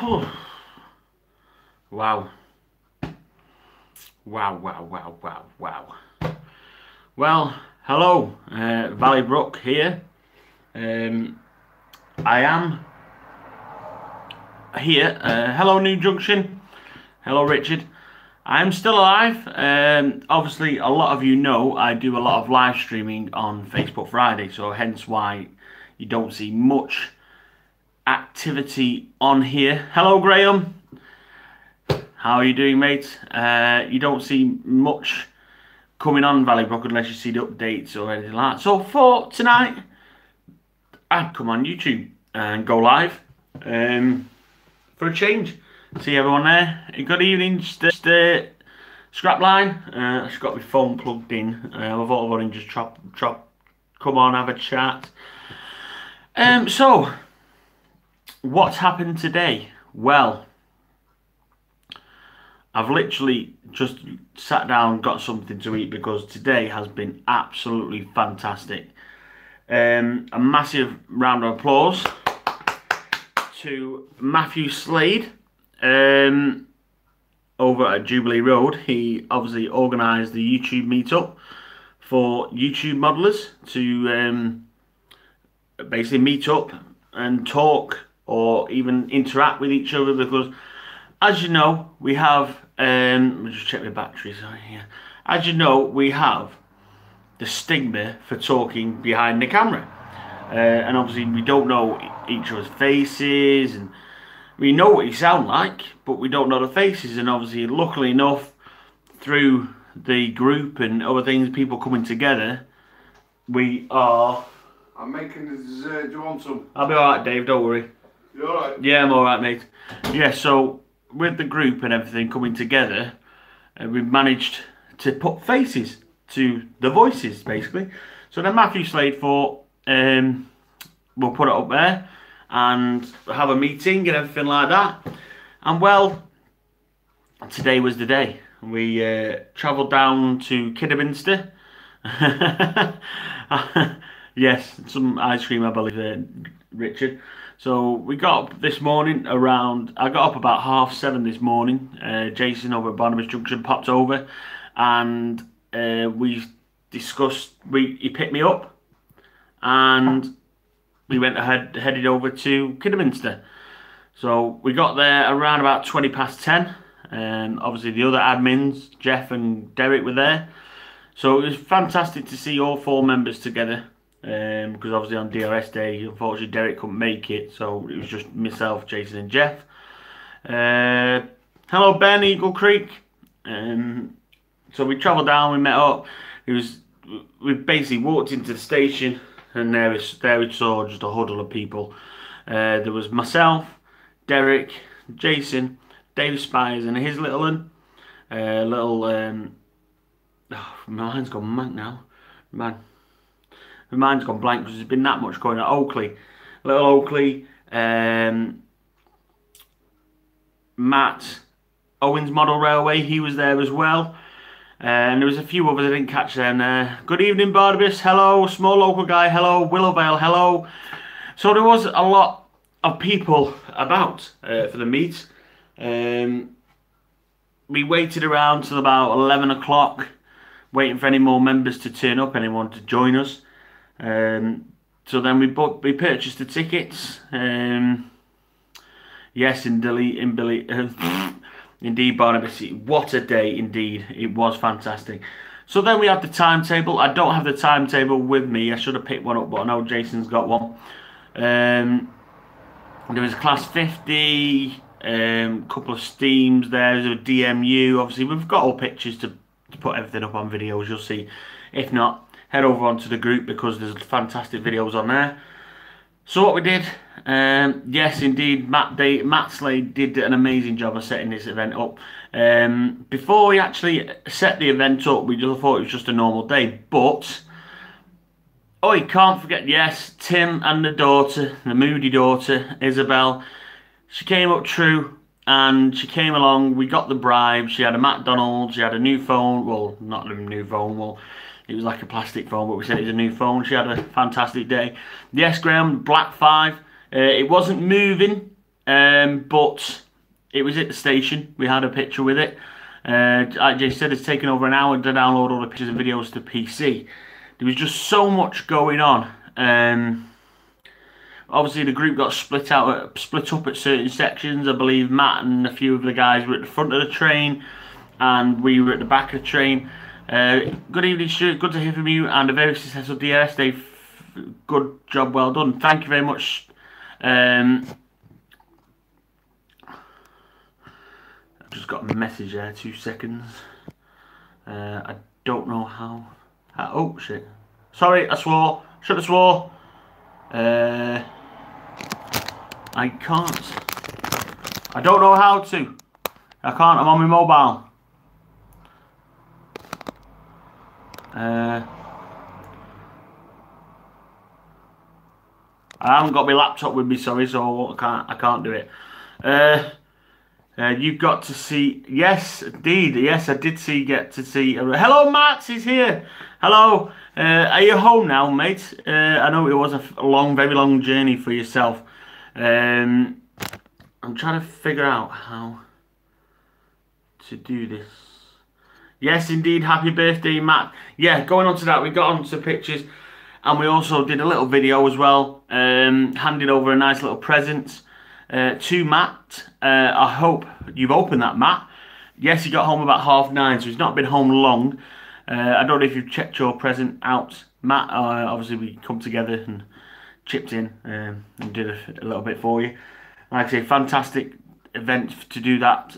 Wow. Wow. Well, hello, Valley here. I am here. Hello, New Junction. Hello, Richard. I'm still alive. Obviously, a lot of you know I do a lot of live streaming on Facebook Friday, so hence why you don't see much activity on here. Hello, Graham. How are you doing, mate? You don't see much coming on Valleybrook unless you see the updates or anything like that. So for tonight, I'd come on YouTube and go live for a change. See everyone there. Good evening, Scrapline. I've just got my phone plugged in. I thought I would just come on, have a chat. So, what's happened today? Well, I've literally just sat down, got something to eat because today has been absolutely fantastic. A massive round of applause to Matthew Slade over at Jubilee Road. He obviously organised the YouTube meetup for YouTube modelers to basically meet up and talk or even interact with each other because, as you know, we have let me just check my batteries here. As you know, we have the stigma for talking behind the camera, and obviously we don't know each other's faces, and we know what you sound like, but we don't know the faces. And obviously, luckily enough, through the group and other things, people coming together, we are. I'm making the dessert. Do you want some? I'll be alright, Dave, don't worry. You alright? Yeah, I'm alright, mate. Yeah, so with the group and everything coming together, we've managed to put faces to the voices, basically. So then Matthew Slade thought, we'll put it up there and have a meeting and everything like that. And well, today was the day. We travelled down to Kidderminster. Yes, some ice cream, I believe, Richard. So we got up this morning around, I got up about 7:30 this morning. Jason over at Barnabas Junction popped over and we discussed, he picked me up and we went headed over to Kidderminster. So we got there around about 10:20. Obviously the other admins, Jeff and Derek, were there. So it was fantastic to see all 4 members together. Because obviously on DRS day, unfortunately Derek couldn't make it, so it was just myself, Jason and Jeff. Hello Ben, Eagle Creek. So we travelled down, we met up. We basically walked into the station and there we saw just a huddle of people. There was myself, Derek, Jason, Dave Spires and his little one. Oh, my mind's gone blank now. Man. My mind's gone blank because there's been that much going on. Oakley, little Oakley, Matt, Owens Model Railway, he was there as well. And there was a few others I didn't catch then. Good evening, Barnabas, hello. Small local guy, hello. Willowvale, hello. So there was a lot of people about for the meet. We waited around till about 11 o'clock, waiting for any more members to turn up, anyone to join us. So then we purchased the tickets. Yes, indeed, Barnabas. What a day, indeed. It was fantastic. So then we had the timetable. I don't have the timetable with me. I should have picked one up, but I know Jason's got one. There was class 50, couple of steams there. There's a DMU. Obviously, we've got all pictures to put everything up on videos. You'll see. If not, head over onto the group because there's fantastic videos on there. So what we did, yes indeed, Matt Slade did an amazing job of setting this event up. Before we actually set the event up, we just thought it was just a normal day, but oh, you can't forget, yes, Tim and the daughter, the moody daughter, Isabel. She came up true and she came along. We got the bribe. She had a McDonald's, she had a new phone. Well, not a new phone, well, it was like a plastic phone, but we said it was a new phone. She had a fantastic day. Yes, Graham, Black 5. It wasn't moving but it was at the station. We had a picture with it. Like Jay said, it's taken over an hour to download all the pictures and videos to PC. There was just so much going on. Obviously, the group got split up at certain sections. I believe Matt and a few of the guys were at the front of the train, and we were at the back of the train. Good evening, Stuart. Good to hear from you, and a very successful DRS day. Good job, well done. Thank you very much. I've just got a message there. 2 seconds. I don't know how. Oh shit! Sorry, I swore. Should have swore. I can't. I don't know how to. I can't. I'm on my mobile. I haven't got my laptop with me, sorry, so I can't do it. You've got to see. Yes, indeed. Yes, I did get to see. Hello, Matt. He's here. Hello. Are you home now, mate? I know it was a very long journey for yourself. I'm trying to figure out how to do this. Yes, indeed. Happy birthday, Matt. Yeah, going on to that, we got on to pictures, and we also did a little video as well. Handed over a nice little present to Matt. I hope you've opened that, Matt. Yes, he got home about 9:30, so he's not been home long. I don't know if you've checked your present out, Matt. Obviously, we come together and chipped in and did a little bit for you. Like I say, fantastic event to do that.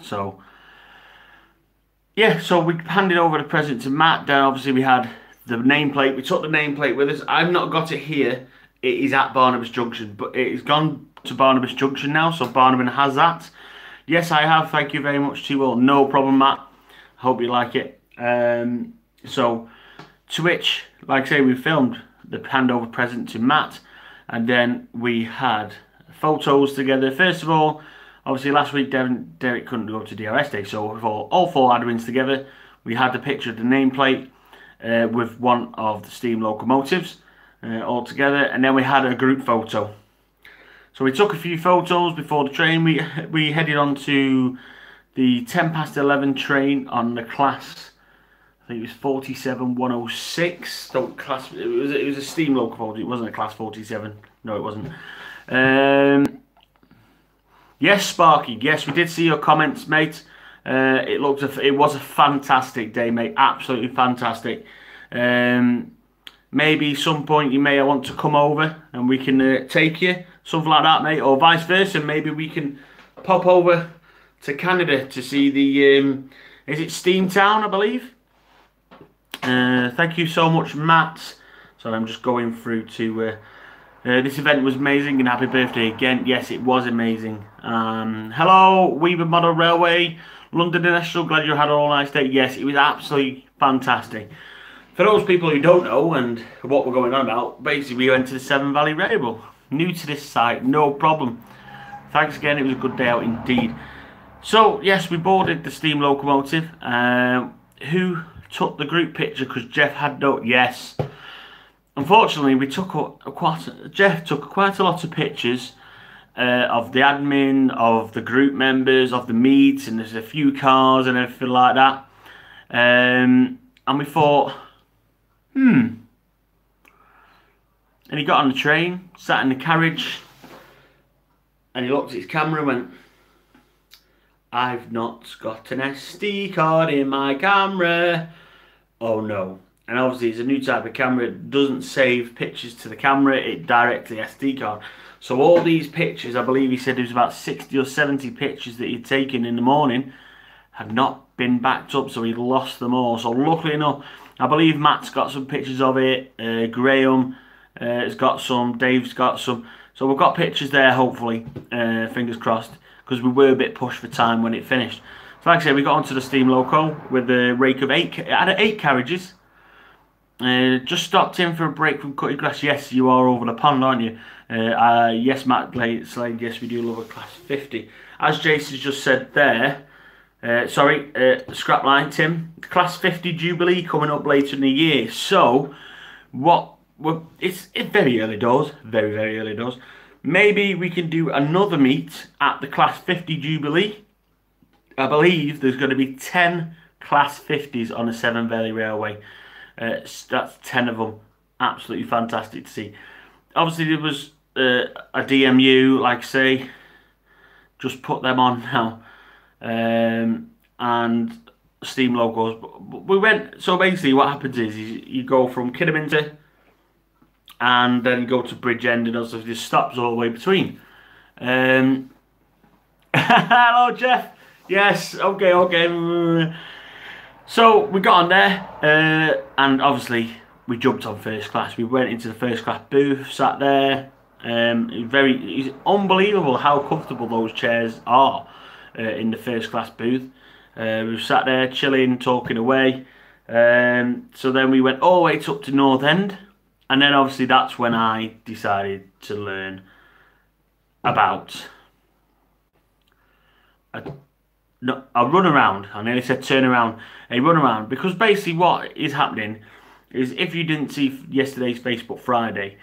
So, yeah, so we handed over the present to Matt. Then obviously we had the nameplate. We took the nameplate with us. I've not got it here. It is at Barnabas Junction, but it has gone to Barnabas Junction now, so Barnabas has that. Yes, I have. Thank you very much, T-Will. No problem, Matt. Hope you like it. So, to which, like I say, we filmed the handover present to Matt, and then we had photos together. First of all, obviously last week Derek couldn't go to DRS Day, so all 4 admins together, we had the picture of the nameplate with one of the steam locomotives all together, and then we had a group photo. So we took a few photos before the train. We headed on to the 11:10 train on the class, I think it was 47106. Don't class. It was a steam locomotive. It wasn't a class 47. No, it wasn't. Yes, Sparky. Yes, we did see your comments, mate. It was a fantastic day, mate. Absolutely fantastic. Maybe some point you may want to come over and we can take you, something like that, mate, or vice versa. Maybe we can pop over to Canada to see the is it Steamtown, I believe. Thank you so much, Matt. So I'm just going through to this event was amazing, and happy birthday again. Yes, it was amazing. Hello, Weaver Model Railway, London International. Glad you had an all nice day. Yes, it was absolutely fantastic. For those people who don't know and what we're going on about, basically we went to the Severn Valley Railway. New to this site, no problem. Thanks again, it was a good day out indeed. So, yes, we boarded the steam locomotive. Who took the group picture? Because Jeff had no... Yes. Unfortunately, we took Jeff took quite a lot of pictures of the admin, of the group members, of the meets, and there's a few cars and everything like that. And we thought... And he got on the train, sat in the carriage, and he looked at his camera and went, I've not got an SD card in my camera. Oh no. And obviously it's a new type of camera. It doesn't save pictures to the camera, it directly SD card. So all these pictures, I believe he said there was about 60 or 70 pictures that he'd taken in the morning, had not been backed up, so he'd lost them all. So luckily enough, I believe Matt's got some pictures of it, Graham has got some, Dave's got some. So we've got pictures there, hopefully, fingers crossed, because we were a bit pushed for time when it finished. So like I said, we got onto the steam loco with the rake of 8, it had 8 carriages. Just stopped in for a break from cutting grass. Yes, you are over the pond, aren't you? Yes, Matt Slade, yes, we do love a class 50. As Jason's just said there, scrap line, Tim. Class 50 Jubilee coming up later in the year. So, what well, it's very early doors, very early doors. Maybe we can do another meet at the Class 50 Jubilee. I believe there's going to be 10 Class 50s on the Severn Valley Railway. That's 10 of them. Absolutely fantastic to see. Obviously, there was a DMU, like I say, just put them on now. And Steam locals. We went, so basically what happens is you go from Kidderminster and then you go to Bridgend, and also there's stops all the way between. Hello, Jeff. Yes, okay. So we got on there, and obviously we jumped on first class. We went into the first class booth, sat there. It's unbelievable how comfortable those chairs are in the first class booth. We sat there chilling, talking away. So then we went all the way up to North End, and then obviously that's when I decided to learn about a run around. I nearly said turn around. A run around, because basically what is happening is, if you didn't see yesterday's Facebook Friday,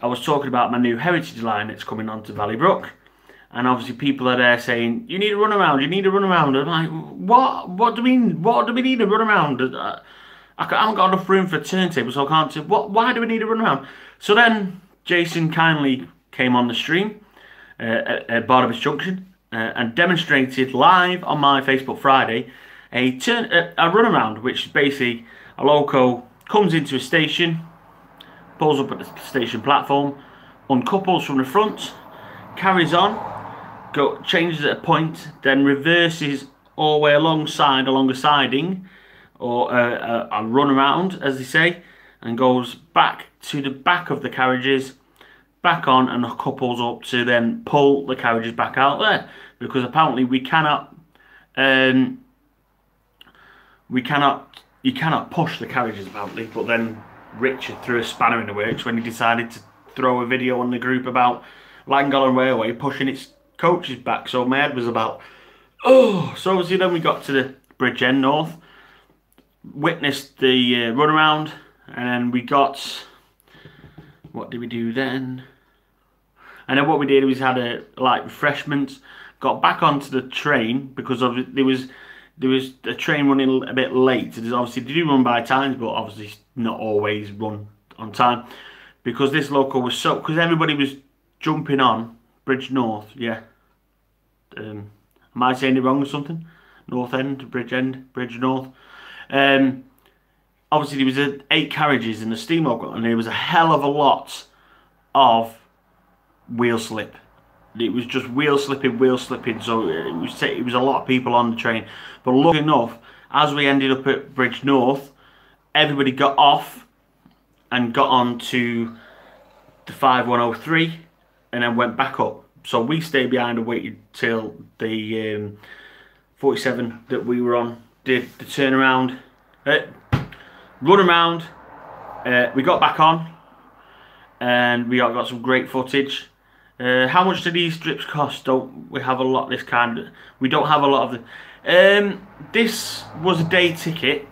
I was talking about my new heritage line that's coming onto Valley-Brook, and obviously people are there saying, you need a run around, you need a run around. I'm like, what do we need a run around? I haven't got enough room for a turntable, so I can't say, why do we need a run around? So then Jason kindly came on the stream at Barnabas Junction and demonstrated live on my Facebook Friday a run around, which is basically a loco comes into a station, pulls up at the station platform, uncouples from the front, carries on, changes at a point, then reverses all the way along a siding, or a run around, as they say, and goes back to the back of the carriages, back on, and couples up to then pull the carriages back out there, because apparently you cannot push the carriages apparently. But then Richard threw a spanner in the works when he decided to throw a video on the group about Llangollen Railway pushing its coaches back. So my head was about, oh. So obviously then we got to the Bridgend North, witnessed the runaround, and then we got, what did we do then? And then what we did was had a refreshments, got back onto the train, because of there was a train running a bit late. There's obviously, they do run by times, but obviously not always run on time, because this loco was because everybody was jumping on Bridge North. Yeah, am I saying it wrong or something? North End, Bridge End, Bridge North. Obviously there was 8 carriages in the steam loco, and there was a hell of a lot of wheel slip. It was just wheel slipping, so it was a lot of people on the train. But luckily enough, as we ended up at Bridge North, everybody got off and got on to the 5103 and then went back up. So we stayed behind and waited till the 47 that we were on did the turnaround, run around. We got back on and we got some great footage. How much do these strips cost? Don't we have a lot of this kind? We don't have a lot of the. This was a day ticket.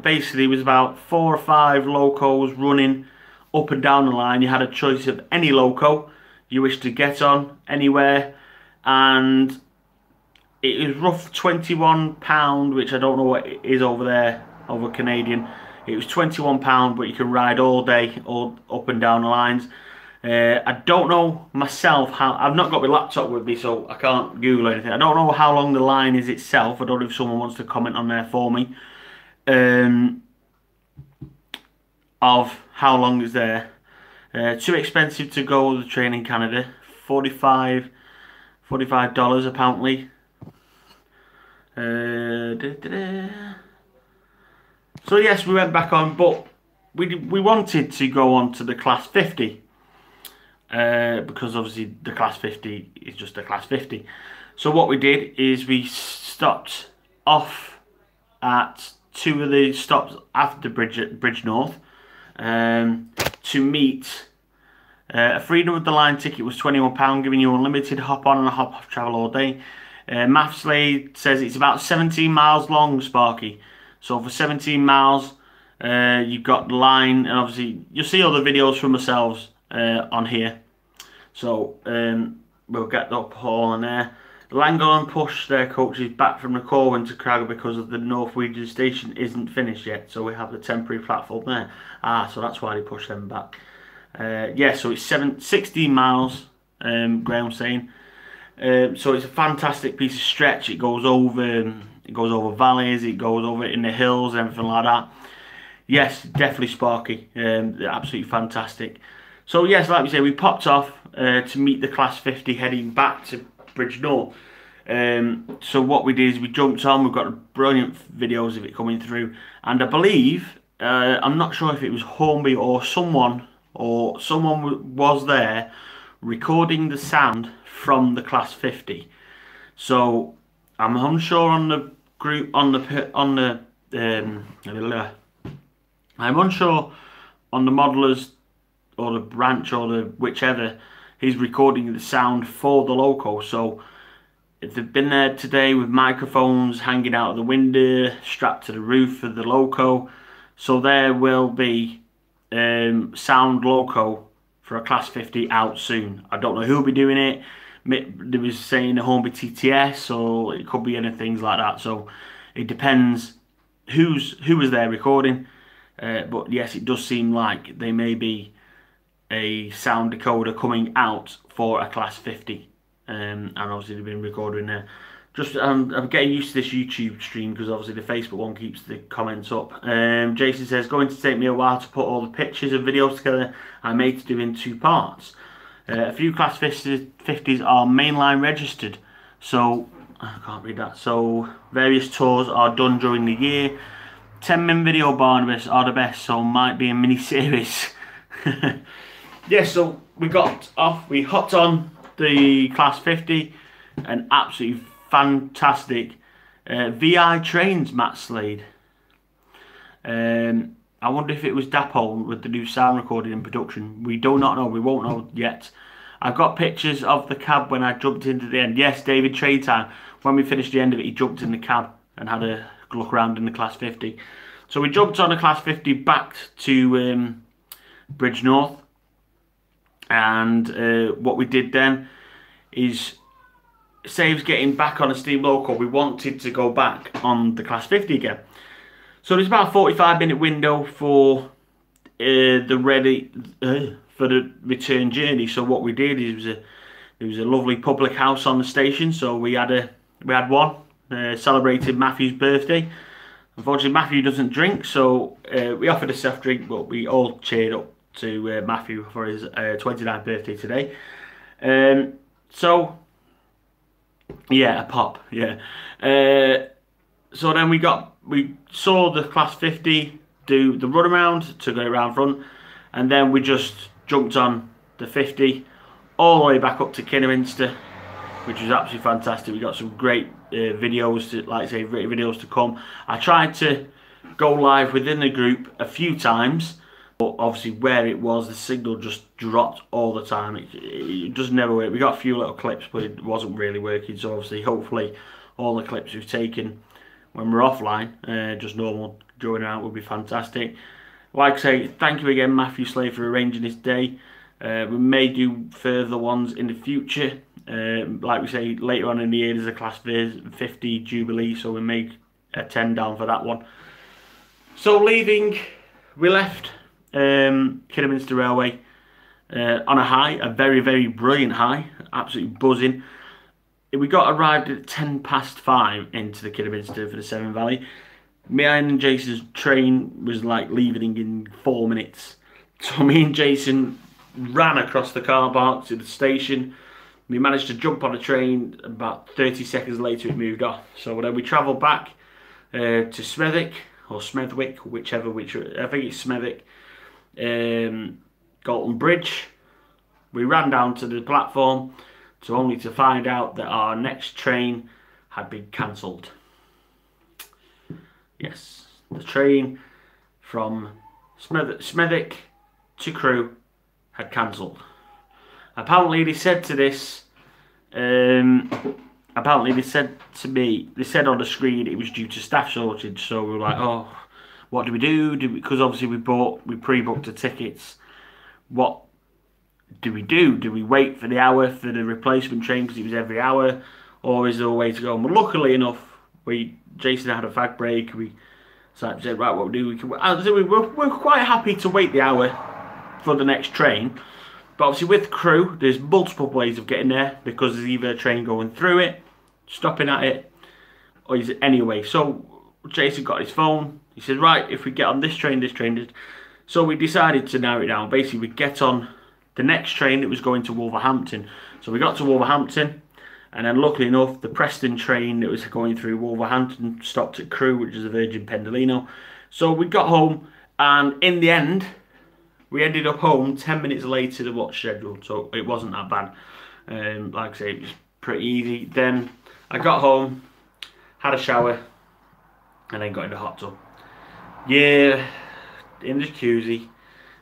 Basically, it was about 4 or 5 locos running up and down the line. You had a choice of any loco you wish to get on anywhere, and it was rough £21, which I don't know what it is over there, over Canadian. It was £21, but you can ride all day, all up and down the lines. I don't know myself how. I've not got my laptop with me, so I can't Google anything. I don't know how long the line is itself. I don't know if someone wants to comment on there for me. Of how long is there. Too expensive to go on the train in Canada. $45 apparently. So yes, we went back on, but we wanted to go on to the Class 50. Because obviously the Class 50 is just a Class 50. So what we did is we stopped off at 2 of the stops after Bridge North to meet. A Freedom of the Line ticket was £21, giving you unlimited hop on and hop off travel all day. Mathslade says it's about 17 miles long, Sparky. So for 17 miles, You've got the line, and obviously you'll see all the videos from ourselves on here. So we'll get up all in there. Lango and Push, their coaches, back from the Corwin to Craig because of the North Region station isn't finished yet. So we have the temporary platform there. So that's why they push them back. Yeah, so it's 16 miles, Graham's saying. So it's a fantastic piece of stretch. It goes over valleys, it goes over in the hills, everything like that. Yes, definitely sparky. Absolutely fantastic. So yes, like we say, we popped off to meet the Class 50 heading back to Bridgnorth. So what we did is we jumped on. We've got brilliant videos of it coming through, and I believe I'm not sure if it was Hornby or someone was there recording the sound from the Class 50. So I'm unsure on the group I'm unsure on the modelers or the branch or the whichever is recording the sound for the loco. So if they've been there today with microphones hanging out of the window, strapped to the roof of the loco, so there will be sound loco for a Class 50 out soon. I don't know who'll be doing it. They was saying the Hornby TTS, or it could be anything like that. So it depends who was there recording. But yes, it does seem like there may be a sound decoder coming out for a Class 50, and obviously they've been recording there. I'm getting used to this YouTube stream because obviously the Facebook one keeps the comments up. Jason says, going to take me a while to put all the pictures and videos together. I made to do in 2 parts. A few Class 50s are mainline registered, so I can't read that. So various tours are done during the year. 10-min video Barnabas are the best, so might be a mini series. Yeah, so we got off. We hopped on the Class 50, and absolutely fantastic VI trains, Matt Slade. I wonder if it was Dapol with the new sound recording in production. We do not know. We won't know yet. I've got pictures of the cab when I jumped into the end. Yes, David, trade time. When we finished the end of it, he jumped in the cab and had a look around in the Class 50. So we jumped on a Class 50 back to Bridgnorth. And what we did then is, saves getting back on a steam loco, we wanted to go back on the Class 50 again. So there's about a 45-minute window for the return journey. So what we did is there was a lovely public house on the station. So we had one celebrating Matthew's birthday. Unfortunately, Matthew doesn't drink, so we offered a soft drink, but we all cheered up to Matthew for his 29th birthday today. So yeah, a pop, yeah. So then we saw the Class 50 do the run around to go around front, and then we just jumped on the 50 all the way back up to Kidderminster, which was absolutely fantastic. We got some great videos videos to come. I tried to go live within the group a few times, but obviously where it was, the signal just dropped all the time. It just never worked. We got a few little clips, but it wasn't really working. So obviously, hopefully, all the clips we've taken when we're offline, just normal going out, will be fantastic. Like I say, thank you again, Matthew Slade, for arranging this day. We may do further ones in the future. Like we say, later on in the year there's a Class 50 Jubilee, so we may attend down for that one. So we left Kidderminster Railway on a high, a very, very brilliant high, absolutely buzzing. We arrived at 5:10 into the Kidderminster for the Severn Valley. Mine and Jason's train was like leaving in 4 minutes. So me and Jason ran across the car park to the station. We managed to jump on a train. About 30 seconds later, it moved off. So then we travelled back to Smethwick, or Smethwick, whichever, I think it's Smethwick, Galton Bridge. We ran down to the platform, only to find out that our next train had been cancelled. Yes, the train from Smethwick to Crewe had cancelled. Apparently they said to this, apparently they said to me, they said on the screen it was due to staff shortage, so we were like, oh, what do we do? Because obviously we pre-booked the tickets. What do we do? Do we wait for the hour for the replacement train because it was every hour, or is there a way to go? And luckily enough, Jason had a fag break. We said, right, what we do? We're quite happy to wait the hour for the next train. But obviously with Crewe, there's multiple ways of getting there because there's either a train going through it, stopping at it, or is it anyway. So Jason got his phone. He said, right, if we get on this train. So we decided to narrow it down. Basically, we get on the next train that was going to Wolverhampton. So we got to Wolverhampton, and then luckily enough, the Preston train that was going through Wolverhampton stopped at Crewe, which is a Virgin Pendolino. So we got home, and in the end, we ended up home 10 minutes later than what's scheduled. So it wasn't that bad. Like I say, it was pretty easy. Then I got home, had a shower, and then got in the hot tub. Yeah, in the jacuzzi,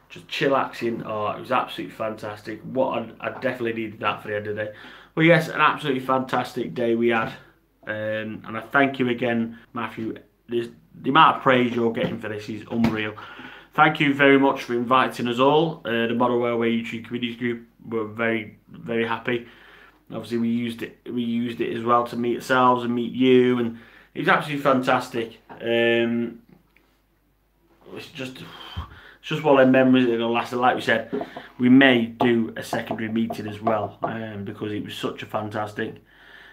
just chillaxing. Oh, it was absolutely fantastic. I definitely needed that for the end of the day. Well, yes, an absolutely fantastic day we had. And I thank you again, Matthew. The amount of praise you're getting for this is unreal. Thank you very much for inviting us all. The Model Railway YouTube Communities Group were very, very happy. Obviously, we used it as well to meet ourselves and meet you, and it was absolutely fantastic. It's just one of them memories that'll last. Like we said, we may do a secondary meeting as well, because it was such a fantastic.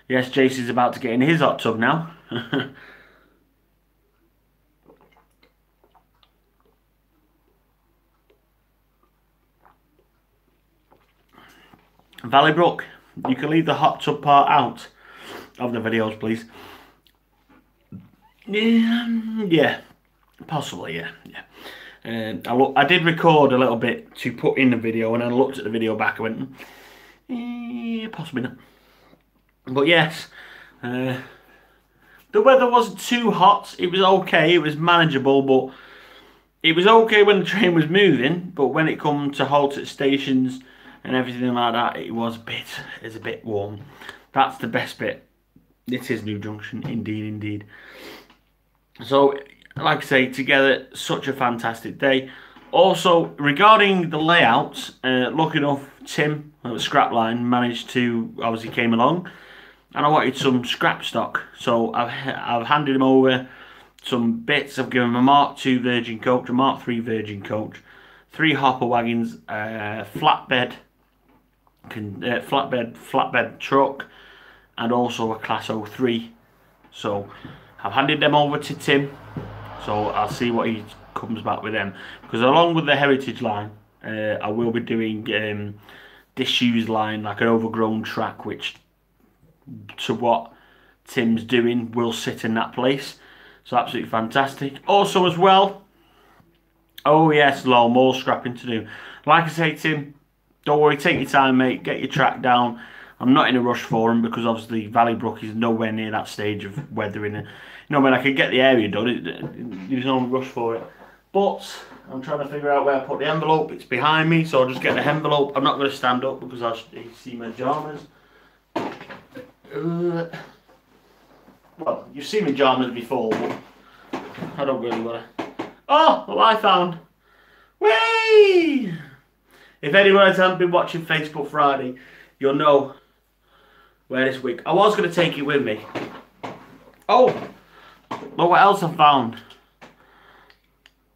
Yes, Jason's about to get in his hot tub now. Valleybrook, you can leave the hot tub part out of the videos, please. Yeah, possibly, yeah. I did record a little bit to put in the video, and I looked at the video back and went, possibly not. But yes, the weather wasn't too hot. It was okay. It was manageable, but it was okay when the train was moving. But when it come to halt at stations and everything like that, it was a bit warm. That's the best bit. It is New Junction, indeed. So, like I say, together, such a fantastic day. Also, regarding the layouts, lucky enough, Tim at Scrapline managed to, obviously came along, and I wanted some scrap stock. So I've handed him over some bits. I've given him a Mark II Virgin coach, a Mark III Virgin coach, 3 hopper wagons, flatbed truck, and also a Class 03. So I've handed them over to Tim. So I'll see what he comes back with them. Because along with the heritage line, I will be doing disused line, like an overgrown track, which to what Tim's doing will sit in that place. So absolutely fantastic. Also as well, oh yes, more scrapping to do. Like I say, Tim, don't worry, take your time, mate. Get your track down. I'm not in a rush for them because obviously Valleybrook is nowhere near that stage of weathering it. You know, when I could get the area done, there's no rush for it. But I'm trying to figure out where I put the envelope. It's behind me, so I'll just get the envelope. I'm not going to stand up because I'll see my pajamas. Well, you've seen my pajamas before, but I don't really want to. Oh, what I found. Whee! If anyone hasn't been watching Facebook Friday, you'll know where this week. I was going to take it with me. Oh, look what else I found.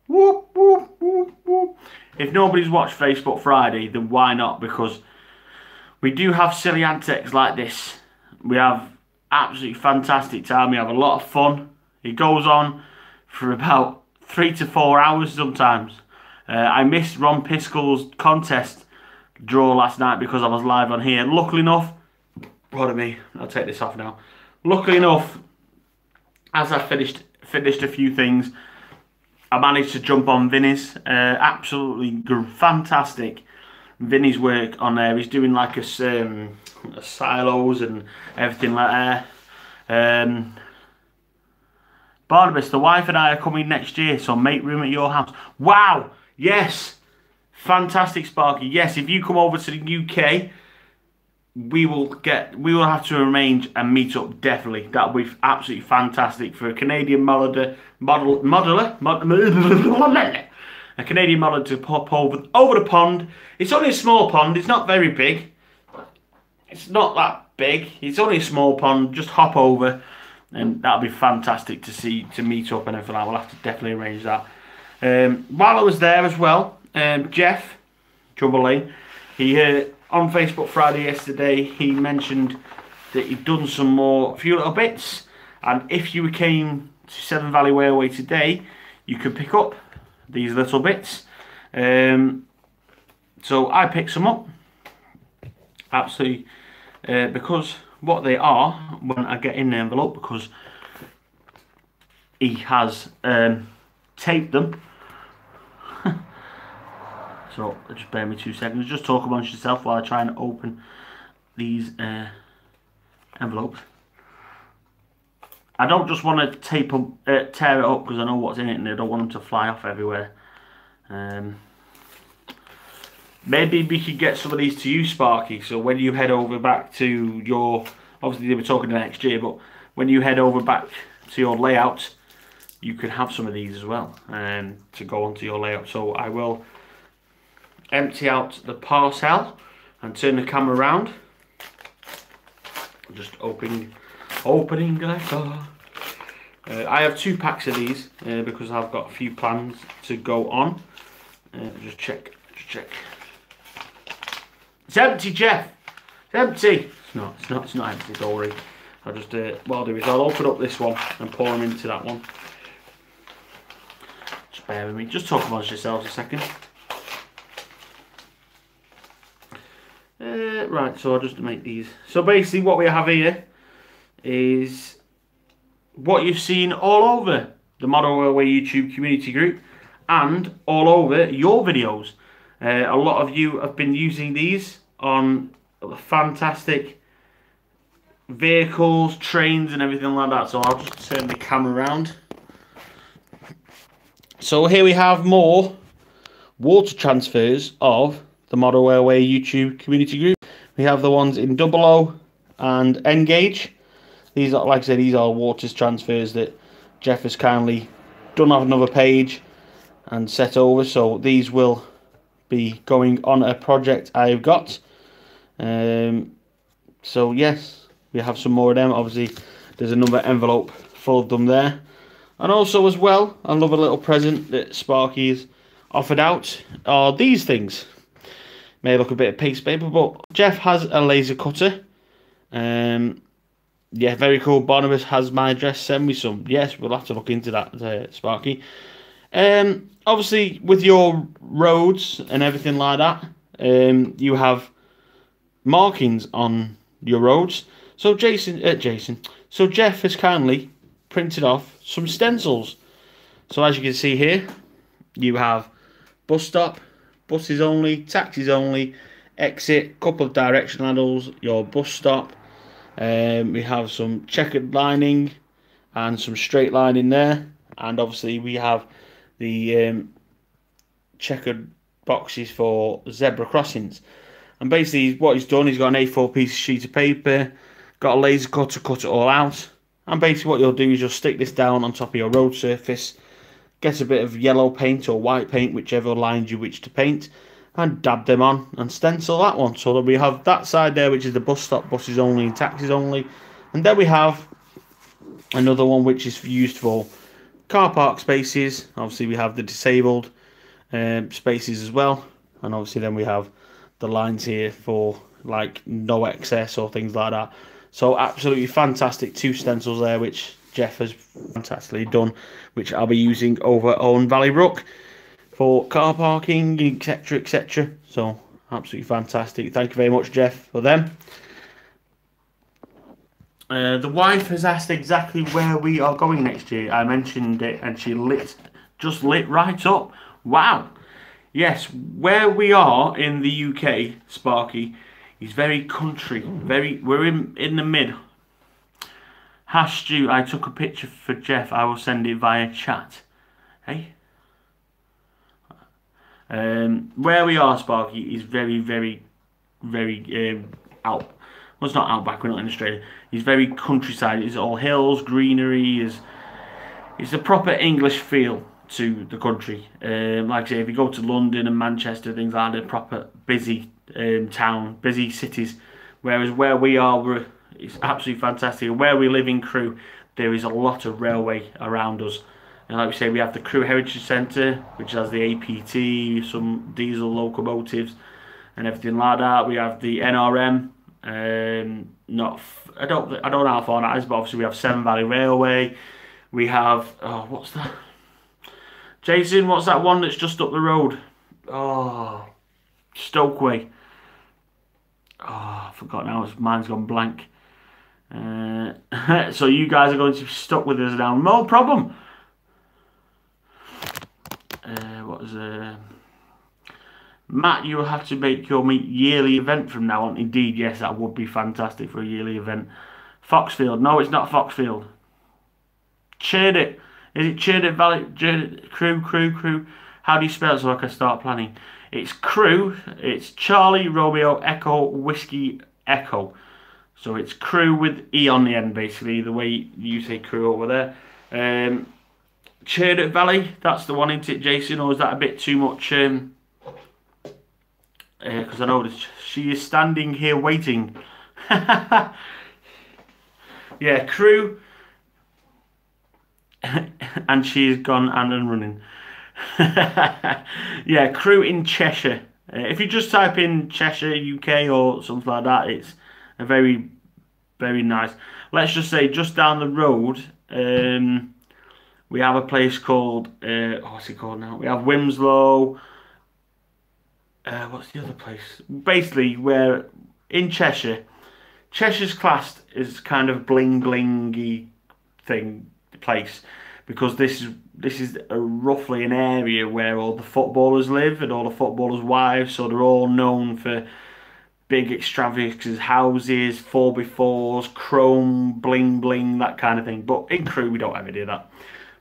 Whoop, whoop, whoop, whoop. If nobody's watched Facebook Friday, then why not? Because we do have silly antics like this. We have absolutely fantastic time. We have a lot of fun. It goes on for about 3 to 4 hours sometimes. I missed Ron Piskel's contest draw last night because I was live on here. Luckily enough, pardon me, I'll take this off now. Luckily enough, as I finished a few things, I managed to jump on Vinny's. Absolutely fantastic. Vinny's work on there. He's doing like a silos and everything like that. Barnabas, the wife and I are coming next year, so make room at your house. Wow! Yes! Fantastic, Sparky. Yes, if you come over to the UK, we will have to arrange a meet-up, definitely. That will be absolutely fantastic for a Canadian modeler, a Canadian modeler to pop over the pond. It's only a small pond, it's not very big. It's not that big, it's only a small pond, just hop over, and that'll be fantastic to meet up and everything like that. We'll have to definitely arrange that. While I was there as well, Jeff Trouble Lane, he on Facebook Friday yesterday, he mentioned that he'd done a few little bits, and if you came to Severn Valley Railway today, you could pick up these little bits. So I picked some up, absolutely, because what they are, when I get in the envelope, because he has taped them. So just bear me 2 seconds. Just talk amongst yourself while I try and open these envelopes. I don't just want to tear it up because I know what's in it, and I don't want them to fly off everywhere. Maybe we could get some of these to you, Sparky. So when you head over back to your, obviously they were talking the next year, but when you head over back to your layout, you could have some of these as well, to go onto your layout. So I will empty out the parcel and turn the camera around. Just opening like that. I have 2 packs of these because I've got a few plans to go on. Just check. It's empty, Jeff. It's empty. It's not empty. Don't worry. I'll just what I'll do is I'll open up this one and pour them into that one. Just bear with me. Just talk amongst yourselves a second. Right, so I'll just make these. So basically what we have here is what you've seen all over the Model Railway YouTube community group and all over your videos. A lot of you have been using these on fantastic vehicles, trains and everything like that. So I'll just turn the camera around. So here we have more water transfers of the Model Railway YouTube community group. We have the ones in 00 and N-Gauge. These are, like I said, these are water transfers that Jeff has kindly done on another page and set over. So these will be going on a project I've got. So yes, we have some more of them. Obviously, there's another envelope full of them there. And also as well, another little present that Sparky's offered out are these things. May look a bit of paste paper, but Jeff has a laser cutter. Yeah, very cool. Barnabas has my address. Send me some. Yes, we'll have to look into that, Sparky. Obviously, with your roads and everything like that, you have markings on your roads. So so Jeff has kindly printed off some stencils. So as you can see here, you have bus stop, buses only, taxis only, exit, couple of direction handles, your bus stop. We have some checkered lining and some straight line in there, and obviously we have the checkered boxes for zebra crossings. And basically what he's done, he's got an A4 piece of sheet of paper, got a laser cutter, cut it all out, and basically what you'll do is you'll stick this down on top of your road surface, get a bit of yellow paint or white paint, whichever lines you wish to paint, and dab them on and stencil that one. So that we have that side there, which is the bus stop, buses only and taxis only, and then we have another one which is used for car park spaces. Obviously we have the disabled spaces as well, and obviously then we have the lines here for like no excess or things like that. So absolutely fantastic 2 stencils there, which Jeff has fantastically done, which I'll be using over on Valley-Brook for car parking, etc, etc. So absolutely fantastic. Thank you very much, Jeff, for them. The wife has asked exactly where we are going next year. I mentioned it and she just lit right up. Wow. Yes, where we are in the UK, Sparky, is very country. We're in the mid. Stu, I took a picture for Jeff. I will send it via chat. Hey? Where we are, Sparky, is very out. Well, it's not outback. We're not in Australia. He's very countryside. It's all hills, greenery. It's a proper English feel to the country. Like I say, if you go to London and Manchester, things like that, proper busy town, busy cities. Whereas where we are, it's absolutely fantastic. And where we live in Crewe, there is a lot of railway around us. And like we say, we have the Crewe Heritage Centre, which has the APT, some diesel locomotives, and everything like that. We have the NRM. I don't know how far that is, but obviously we have Severn Valley Railway. We have what's that? Jason, what's that one that's just up the road? Oh, Stokeway. Oh, I forgot now. Mine's gone blank. So you guys are going to be stuck with us now. No problem. Matt, you will have to make your yearly event from now on. Indeed, yes, that would be fantastic for a yearly event. Foxfield. No, it's not Foxfield. Cherdit. Is it Cherdit Valley? Crewe. How do you spell it so I can start planning? It's Crewe. It's Charlie Romeo Echo Whiskey Echo. So it's Crewe with E on the end, basically, the way you say Crewe over there. Cherdit Valley, that's the one, isn't it, Jason? Or is that a bit too much? Because I know she is standing here waiting. Yeah, Crewe. And she's gone and running. Yeah, Crewe in Cheshire. If you just type in Cheshire, UK or something like that, it's a very, very nice. Let's just say just down the road, we have a place called, what's it called now? We have Wimslow. What's the other place? Basically, where in Cheshire, Cheshire's classed as kind of bling blingy place, because this is roughly an area where all the footballers live and all the footballers' wives, so they're all known for big extravagant houses, 4x4s, chrome, bling bling, that kind of thing. But in Crewe we don't ever do that.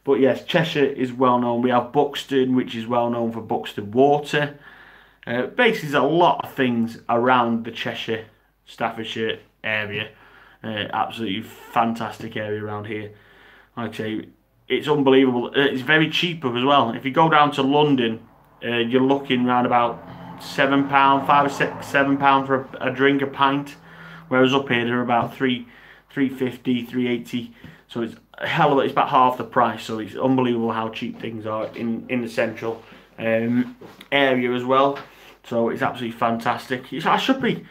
But yes, Cheshire is well known. We have Buxton, which is well known for Buxton Water. Basically, there's a lot of things around the Cheshire, Staffordshire area. Absolutely fantastic area around here. Like I say, it's unbelievable. It's very cheap as well. If you go down to London, you're looking around about £7, £5 or £7 for a drink, a pint. Whereas up here they're about £3.50, £3.80. So it's a hell of it. It's about half the price. So it's unbelievable how cheap things are in the central area as well. So it's absolutely fantastic. I should be.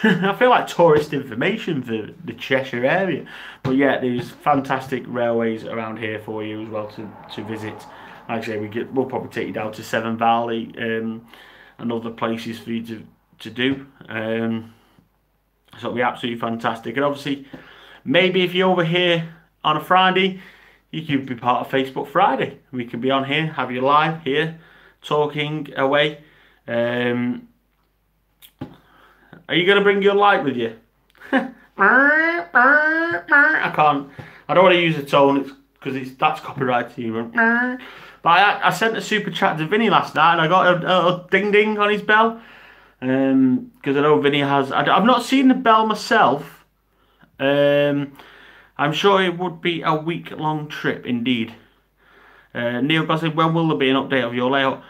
I feel like tourist information for the Cheshire area. But yeah, there's fantastic railways around here for you as well to visit. Like I say, we'll probably take you down to Severn Valley and other places for you to do. So it'll be absolutely fantastic. And obviously, maybe if you're over here on a Friday, you can be part of Facebook Friday. We can be on here, have you live here, talking away. Are you going to bring your light with you? I can't. I don't want to use a tone because that's copyright to you. But I sent a super chat to Vinny last night and I got a ding ding on his bell. Because I know Vinny has. I've not seen the bell myself. I'm sure it would be a week-long trip indeed. Neil Gosling, when will there be an update of your layout?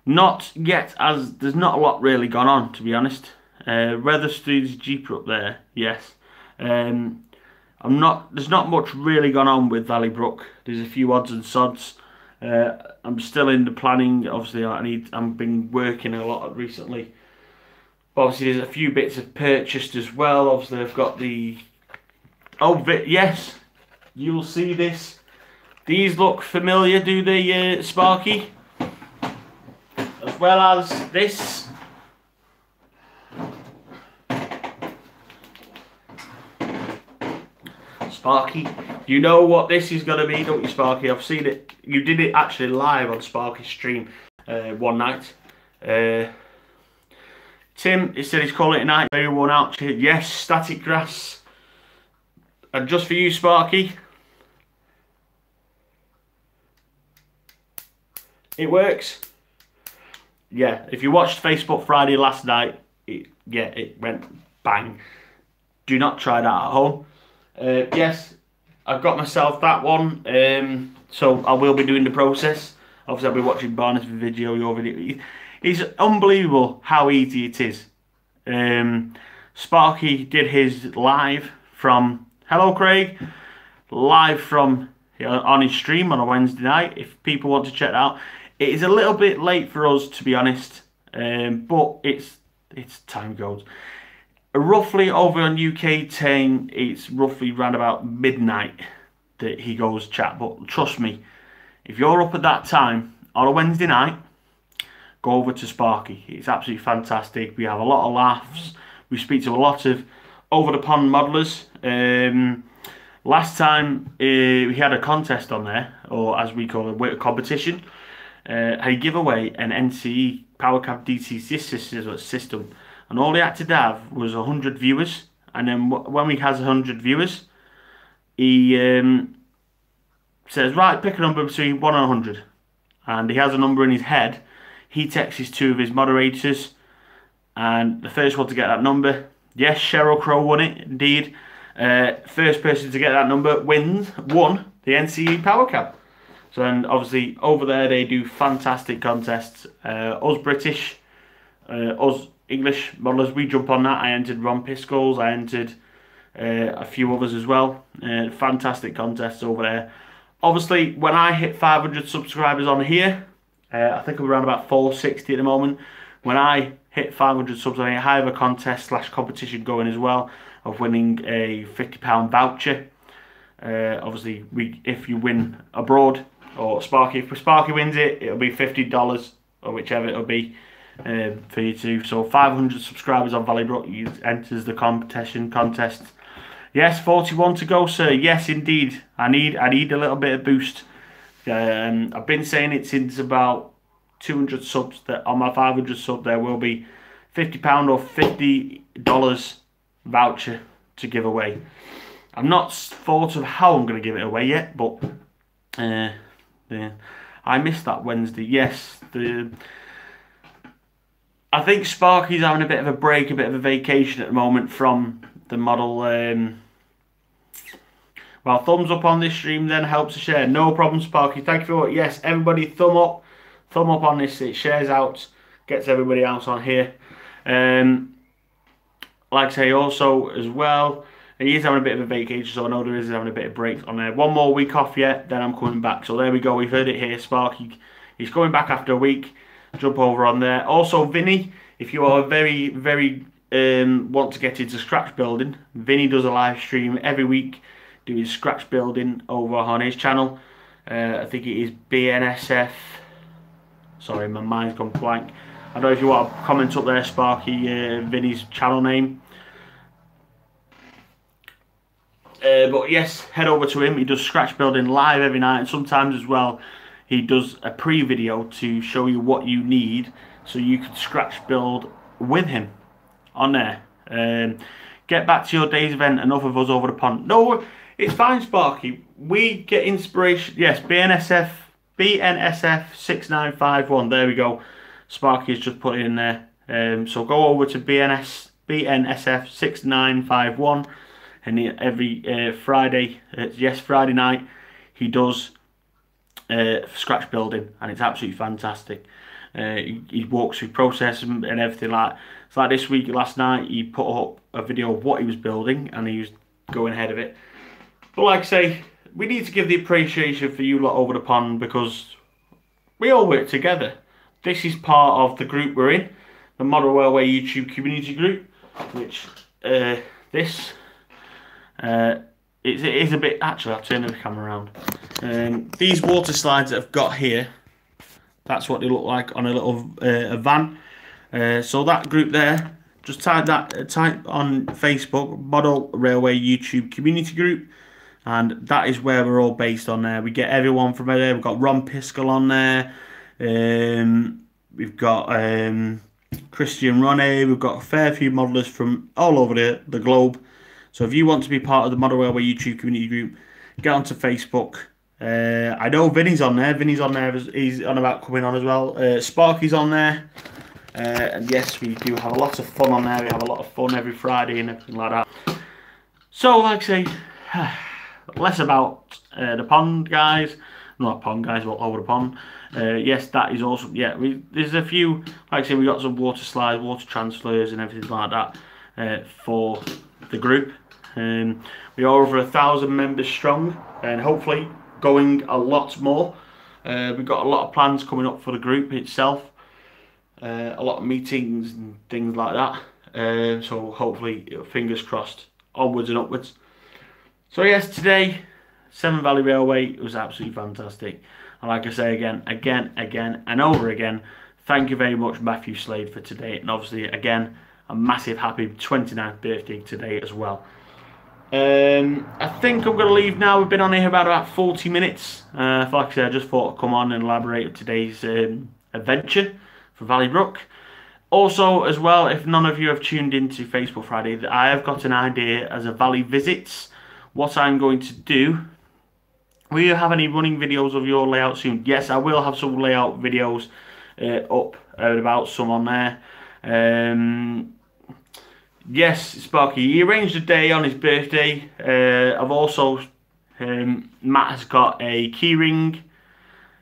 Not yet, as there's not a lot really gone on, to be honest. Weathersteed's Jeep up there, yes. There's not much really gone on with Valleybrook. There's a few odds and sods. I'm still in the planning. Obviously, I've been working a lot recently. But obviously, there's a few bits I've purchased as well. Obviously, I've got the. Oh, yes, you'll see this. These look familiar, do they, Sparky? As well as this. Sparky, you know what this is going to be, don't you, Sparky? I've seen it. You did it actually live on Sparky's stream one night. Tim, he said he's calling it a night. Very worn out. Yes, static grass. And just for you, Sparky, it works. Yeah, if you watched Facebook Friday last night, it went bang. Do not try that at home. Yes, I've got myself that one. So I will be doing the process. Obviously, I'll be watching Barnes' video, your video. It's unbelievable how easy it is. Sparky did his live from, hello Craig, live from on his stream on a Wednesday night. If people want to check that out, it is a little bit late for us, to be honest, but it's time goes. Roughly over on UK time, it's roughly around about midnight that he goes chat. But trust me, if you're up at that time on a Wednesday night, go over to Sparky. It's absolutely fantastic. We have a lot of laughs. We speak to a lot of over the pond modelers. Last time we had a contest on there, or as we call it, a competition. I give away an NCE PowerCab DC system, and all he had to have was 100 viewers. And then when he has 100 viewers, he says, right, pick a number between 1 and 100, and he has a number in his head. He texts 2 of his moderators, and the first one to get that number, yes, Cheryl Crow won it, indeed. First person to get that number won the NCE PowerCab. So then obviously over there they do fantastic contests. Us British, us English modelers, we jump on that. I entered Ron Piscoles, I entered a few others as well. Fantastic contests over there. Obviously when I hit 500 subscribers on here, I think I'm around about 460 at the moment. When I hit 500 subs on here, I have a contest / competition going as well of winning a £50 voucher. Obviously, if you win abroad, or Sparky, if Sparky wins it, it'll be $50 or whichever it'll be for you too. So 500 subscribers on Valleybrook enters the contest. Yes, 41 to go, sir. Yes, indeed. I need a little bit of boost. I've been saying it since about 200 subs that on my 500 sub there will be £50 or $50 voucher to give away. I'm not thought of how I'm going to give it away yet, but I missed that Wednesday. Yes, I think Sparky's having a bit of a break, a bit of a vacation at the moment from the model. Well, thumbs up on this stream then helps to share. No problem, Sparky. Thank you for it. Yes, everybody, thumb up on this. It shares out, gets everybody else on here. Like I say, also as well, he is having a bit of a vacation, so I know there is having a bit of breaks on there. 1 more week off yet, then I'm coming back. So there we go. We've heard it here. Sparky, he's coming back after a week. Jump over on there. Also, Vinny, if you are very, very want to get into scratch building, Vinny does a live stream every week doing scratch building over on his channel. I think it is BNSF. Sorry, my mind's gone blank. I don't know if you want to comment up there, Sparky, Vinny's channel name. But yes, head over to him. He does scratch building live every night, and sometimes as well he does a pre-video to show you what you need so you can scratch build with him on there. Get back to your day's event. Enough of us over the pond. No, it's fine, Sparky. We get inspiration. Yes, BNSF 6951. There we go. Sparky has just put it in there. So go over to BNSF 6951, and every Friday, Friday night, he does scratch building, and it's absolutely fantastic. He walks through process and everything like. It's like this week, last night, he put up a video of what he was building, and he was going ahead of it. But like I say, we need to give the appreciation for you lot over the pond, because we all work together. This is part of the group we're in, the Model Railway YouTube community group, which it is a bit. Actually, I'll turn the camera around. These water slides that I've got here, that's what they look like on a little a van. So that group there, just type on Facebook, Model Railway YouTube community group, and that is where we're all based on there. We get everyone from there. We've got Ron Piskel on there. We've got Christian Ronne. We've got a fair few modelers from all over the globe. So if you want to be part of the Model Railway YouTube community group, get onto Facebook. I know Vinny's on there. Vinny's on there. He's on about coming on as well. Sparky's on there. And yes, we do have a lot of fun on there. We have a lot of fun every Friday and everything like that. So, like I say, less about the pond guys. Not pond guys, but over the pond. Yes, that is awesome. Yeah, there's a few, like I say, we got some water slides, water transfers and everything like that for the group. We are over 1,000 members strong and hopefully going a lot more. We've got a lot of plans coming up for the group itself. A lot of meetings and things like that. So hopefully, fingers crossed, onwards and upwards. So yes, today, Severn Valley Railway was absolutely fantastic. And like I say again and over again, thank you very much Matthew Slade for today. And obviously again, a massive happy 29th birthday today as well. I think I'm going to leave now. We've been on here about 40 minutes. Like I said, I just thought I'd come on and elaborate on today's adventure for Valley-Brook. Also, as well, if none of you have tuned into Facebook Friday, I have got an idea as a Valley Visits. What I'm going to do, will you have any running videos of your layout soon? Yes, I will have some layout videos up and about, some on there. Yes, Sparky, he arranged a day on his birthday. I've also, Matt has got a keyring.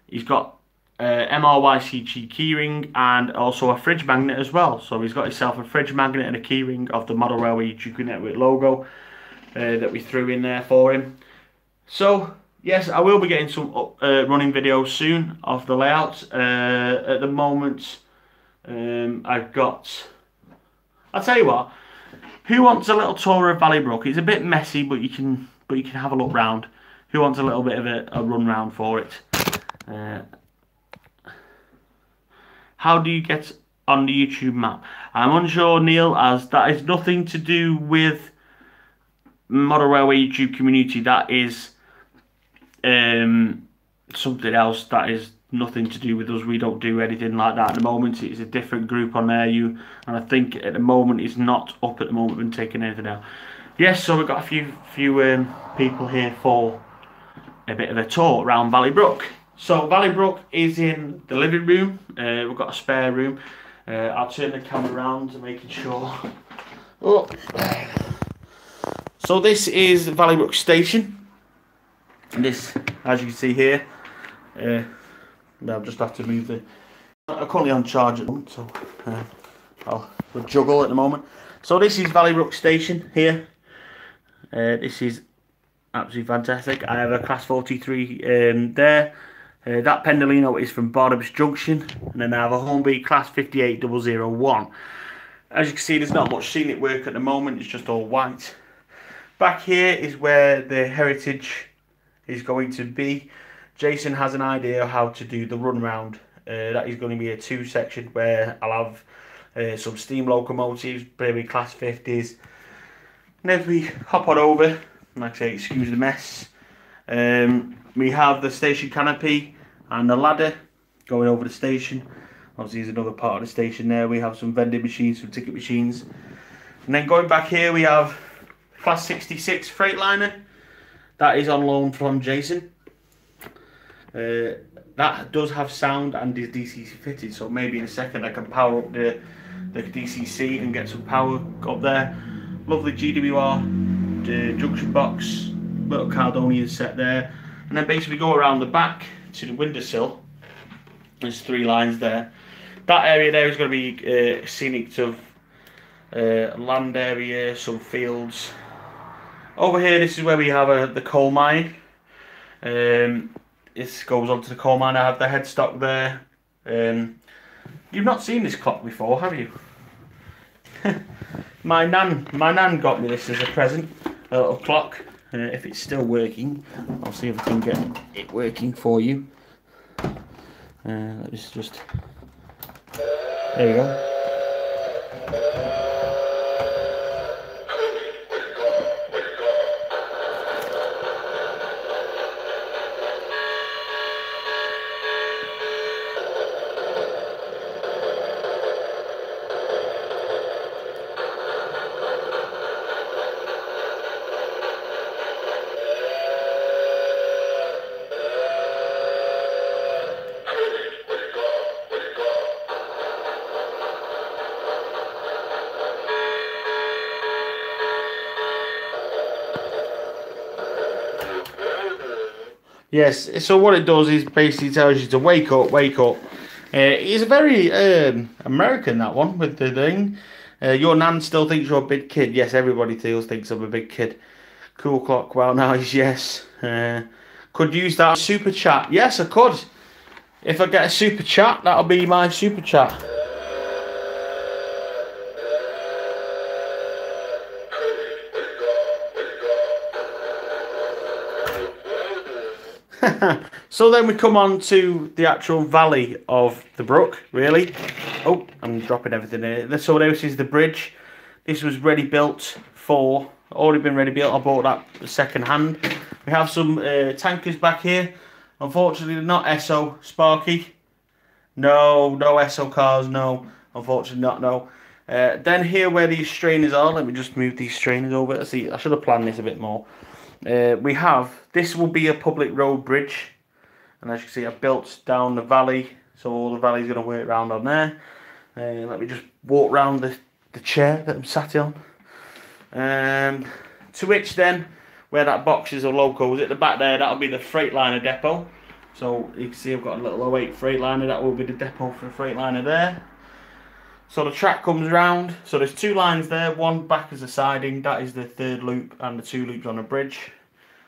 He's got MRYCG keyring and also a fridge magnet as well. So he's got himself a fridge magnet and a keyring of the Model Railway YouTube Network logo that we threw in there for him. So yes, I will be getting some running videos soon of the layout. At the moment, I've got. I'll tell you what. Who wants a little tour of Valley-Brook? It's a bit messy, but you can have a look round. Who wants a little bit of a run round for it? How do you get on the YouTube map? I'm unsure, Neil, as that is nothing to do with Model Railway YouTube community. That is something else. That is nothing to do with us. We don't do anything like that at the moment. It's a different group on there. And I think at the moment it's not up at the moment and taking anything out. Yes, so we've got a few people here for a bit of a tour around Valley-Brook. So Valley-Brook is in the living room. We've got a spare room. I'll turn the camera around to making sure. Oh. So this is the Valley-Brook station. And this, as you can see here, I'll just have to move the. I'm currently on charge at the moment, so I'll juggle at the moment. So this is Valley-Brook station here. This is absolutely fantastic. I have a Class 43 there. That Pendolino is from Barnabas Junction, and then I have a Hornby Class 58001. As you can see, there's not much scenic work at the moment. It's just all white. Back here is where the Heritage is going to be. Jason has an idea of how to do the run round. That is going to be a 2-section where I'll have some steam locomotives, maybe Class 50s. And then we hop on over, like I say, excuse the mess. We have the station canopy and the ladder going over the station. Obviously there's another part of the station there. We have some vending machines, some ticket machines. And then going back here we have Class 66 Freightliner. That is on loan from Jason. That does have sound and is DCC fitted, so maybe in a second I can power up the DCC and get some power up there. Lovely GWR junction box, little Caledonian set there, and then basically go around the back to the windowsill. There's 3 lines there. That area there is going to be scenic of land area, some fields. Over here, this is where we have the coal mine. This goes on to the coal mine. I have the headstock there. You've not seen this clock before, have you? My nan got me this as a present, a little clock. If it's still working, I'll see if I can get it working for you. Let's just. There you go. Yes, so what it does is basically tells you to wake up, wake up. It's very American, that one, with the thing. Your nan still thinks you're a big kid. Yes, everybody still thinks I'm a big kid. Cool clock, well nice, yes. Could use that super chat. Yes, I could. If I get a super chat, that'll be my super chat. So then we come on to the actual valley of the brook, really. Oh, I'm dropping everything here. So this is the bridge. This was ready built for, already been ready built. I bought that second hand. We have some tankers back here. Unfortunately, not Esso Sparky. No Esso cars, no. Unfortunately not, no. Then here where these strainers are, let me just move these strainers over. See, I should have planned this a bit more. We have, this will be a public road bridge. And as you can see, I've built down the valley, so all the valley's going to work round on there. Let me just walk round the chair that I'm sat on. To which then, where that box is of locos at the back there, that'll be the Freightliner depot. So you can see I've got a little 08 Freightliner, that will be the depot for the Freightliner there. So the track comes round, so there's two lines there, one back as a siding, that is the third loop, and the two loops on the bridge.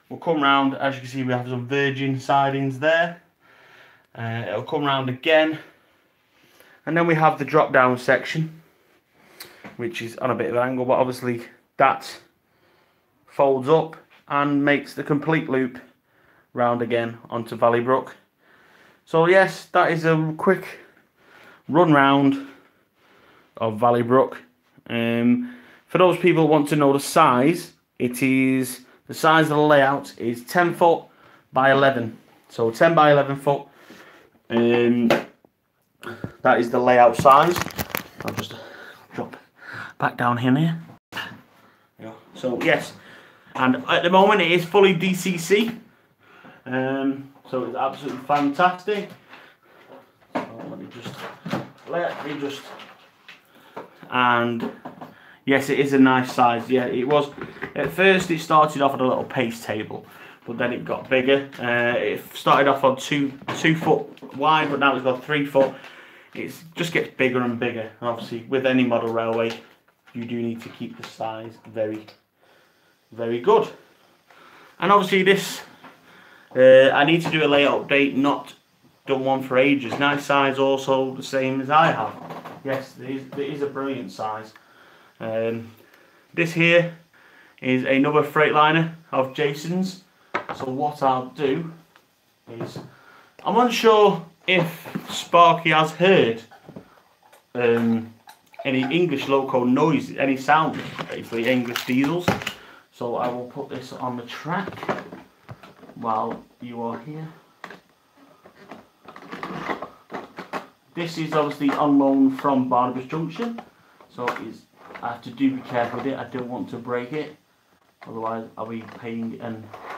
We'll come round, as you can see we have some virgin sidings there. It'll come round again. And then we have the drop down section, which is on a bit of an angle, but obviously that folds up and makes the complete loop round again onto Valley Brook. So yes, that is a quick run round of Valley Brook. For those people who want to know the size, it is, the size of the layout is 10 foot by 11. So 10 by 11 foot. That is the layout size. I'll just drop back down here. Yeah. So yes, and at the moment it is fully DCC. So it's absolutely fantastic. So let me just, and yes, it is a nice size. Yeah, it was. At first, it started off at a little pace table, but then it got bigger. It started off on two foot wide, but now it's got 3 foot. It just gets bigger and bigger. And obviously, with any model railway, you do need to keep the size very, very good. And obviously, this I need to do a layout update. Not done one for ages. Nice size, also the same as I have. Yes, there is a brilliant size. This here is another Freightliner of Jason's. So what I'll do is, I'm unsure if Sparky has heard any English loco noise, any sound, basically English diesels. So I will put this on the track while you are here. This is obviously on loan from Barnabas Junction, so I have to be careful with it. I don't want to break it, otherwise I'll be paying a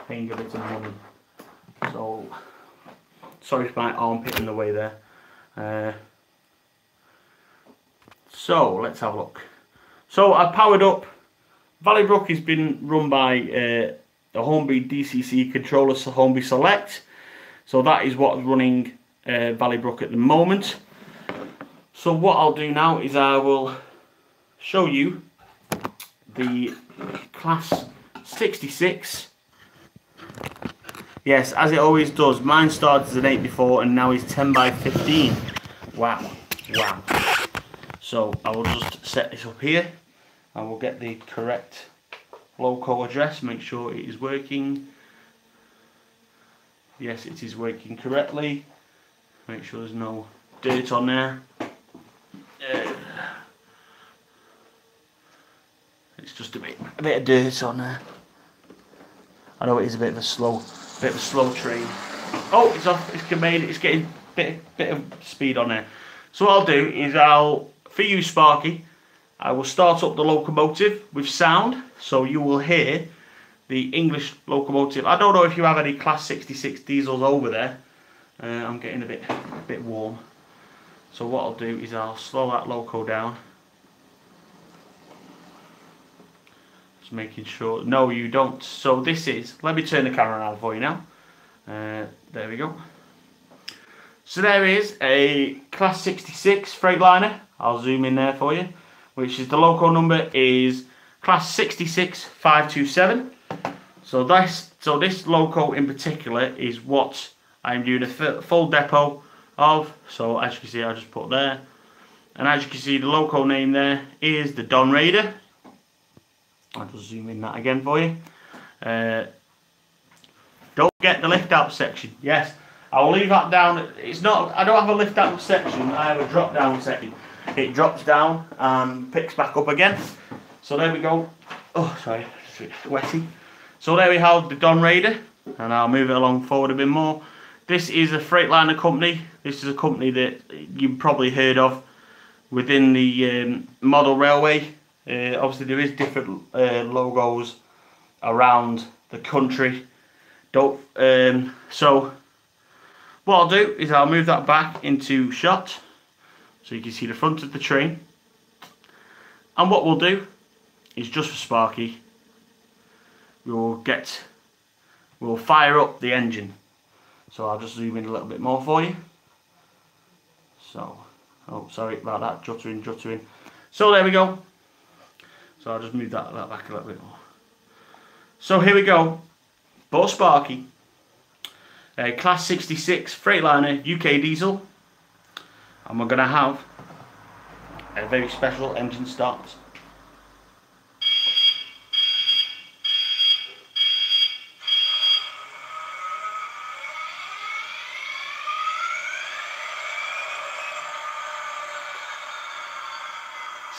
bit of money. So sorry for my armpit in the way there. So let's have a look. So I powered up. Valley Brook has been run by the Hornby DCC controller, Hornby Select. So that is what's running Valley Brook at the moment. So what I'll do now is I will show you the Class 66. Yes, as it always does. Mine started as an 8 before and now is 10 by 15. Wow, wow. So I will just set this up here. I will get the correct loco address, make sure it is working. Yes, it is working correctly. Make sure there's no dirt on there. It's just a bit of dirt on there. I know it is a bit of a slow train. Oh, it's off. It's getting a bit of speed on there. So what I'll do is for you Sparky, I will start up the locomotive with sound, so you will hear the English locomotive. I don't know if you have any Class 66 diesels over there. I'm getting a bit warm. So what I'll do is I'll slow that loco down. Just making sure. No, you don't. So this is. Let me turn the camera around for you now. There we go. So there is a Class 66 Freightliner. I'll zoom in there for you. Which is the loco number is Class 66527. So this loco in particular is what I'm doing a full depot of. So as you can see, I just put there. And as you can see, the loco name there is the Don Raider. I'll just zoom in that again for you. Don't forget the lift out section. Yes, I will leave that down. It's not. I don't have a lift out section. I have a drop down section. It drops down and picks back up again. So there we go. Oh, sorry, it's a bit sweaty. So there we have the Don Raider, and I'll move it along forward a bit more. This is a Freightliner company. This is a company that you've probably heard of within the model railway. Obviously, there is different logos around the country. So what I'll do is I'll move that back into shot so you can see the front of the train. And what we'll do is, just for Sparky, we'll fire up the engine. So I'll just zoom in a little bit more for you. So, oh, sorry about that, juttering. So there we go. So I'll just move that back a little bit more. So here we go. For Sparky, a Class 66 Freightliner UK diesel, and we're going to have a very special engine start.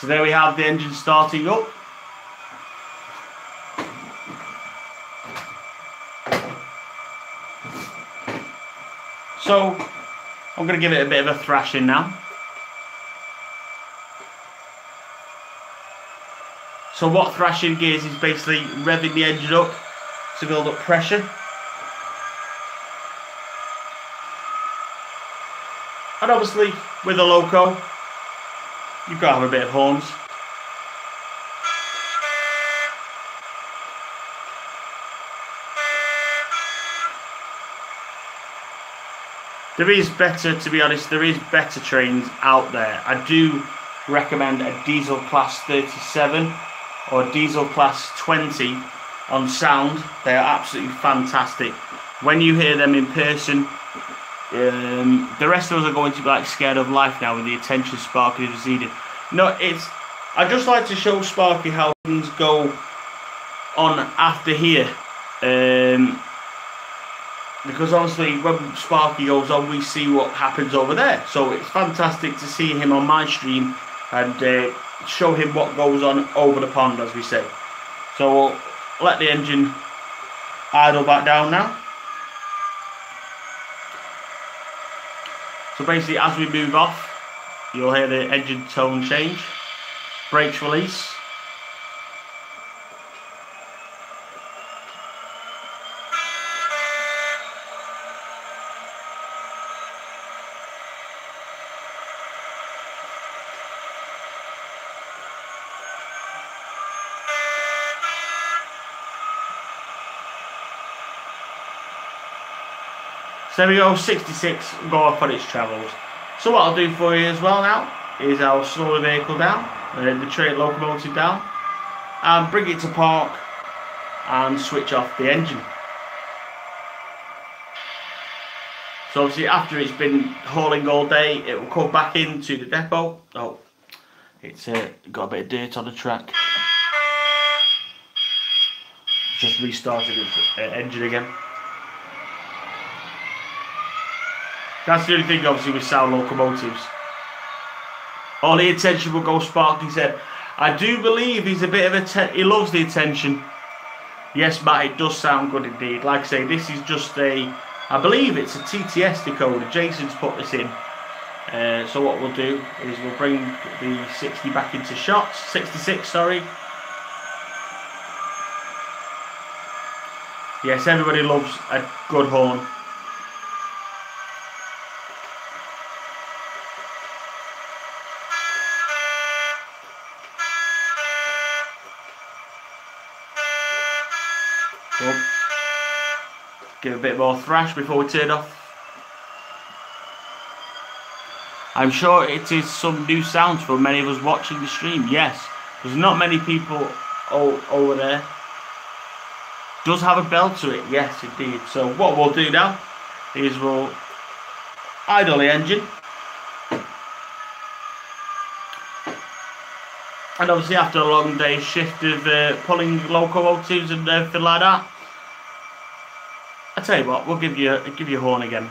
So there we have the engine starting up. So I'm going to give it a bit of a thrashing now. So what thrashing gives is basically revving the engine up to build up pressure. And obviously with a loco, you've got to have a bit of horns. There is better, to be honest, there is better trains out there. I do recommend a diesel class 37 or a diesel class 20 on sound. They are absolutely fantastic. When you hear them in person, the rest of us are going to be like scared of life now with the attention Sparky has received. No, I just like to show Sparky how things go on after here. Because obviously when Sparky goes on, we see what happens over there. So it's fantastic to see him on my stream and show him what goes on over the pond, as we say. So we'll let the engine idle back down now. So basically as we move off, you'll hear the engine tone change, brakes release. So there we go, 66, go off on its travels. So what I'll do for you as well now is I'll slow the vehicle down, the train locomotive down, and bring it to park and switch off the engine. So obviously after it's been hauling all day, it will come back into the depot. Oh, it's got a bit of dirt on the track. Just restarted its engine again. That's the only thing, obviously, with sound locomotives. All the attention will go Sparky said. I do believe he's a bit of he loves the attention. Yes, Matt, it does sound good indeed. Like I say, this is just I believe it's a TTS decoder. Jason's put this in. So what we'll do is we'll bring the 60 back into shots. 66, sorry. Yes, everybody loves a good horn. Give a bit more thrash before we turn off. I'm sure it is some new sounds for many of us watching the stream. Yes, there's not many people over there. Does have a bell to it, yes indeed. So what we'll do now is we'll idle the engine. And obviously after a long day's shift of pulling locomotives and everything like that, I tell you what, we'll give you a horn again.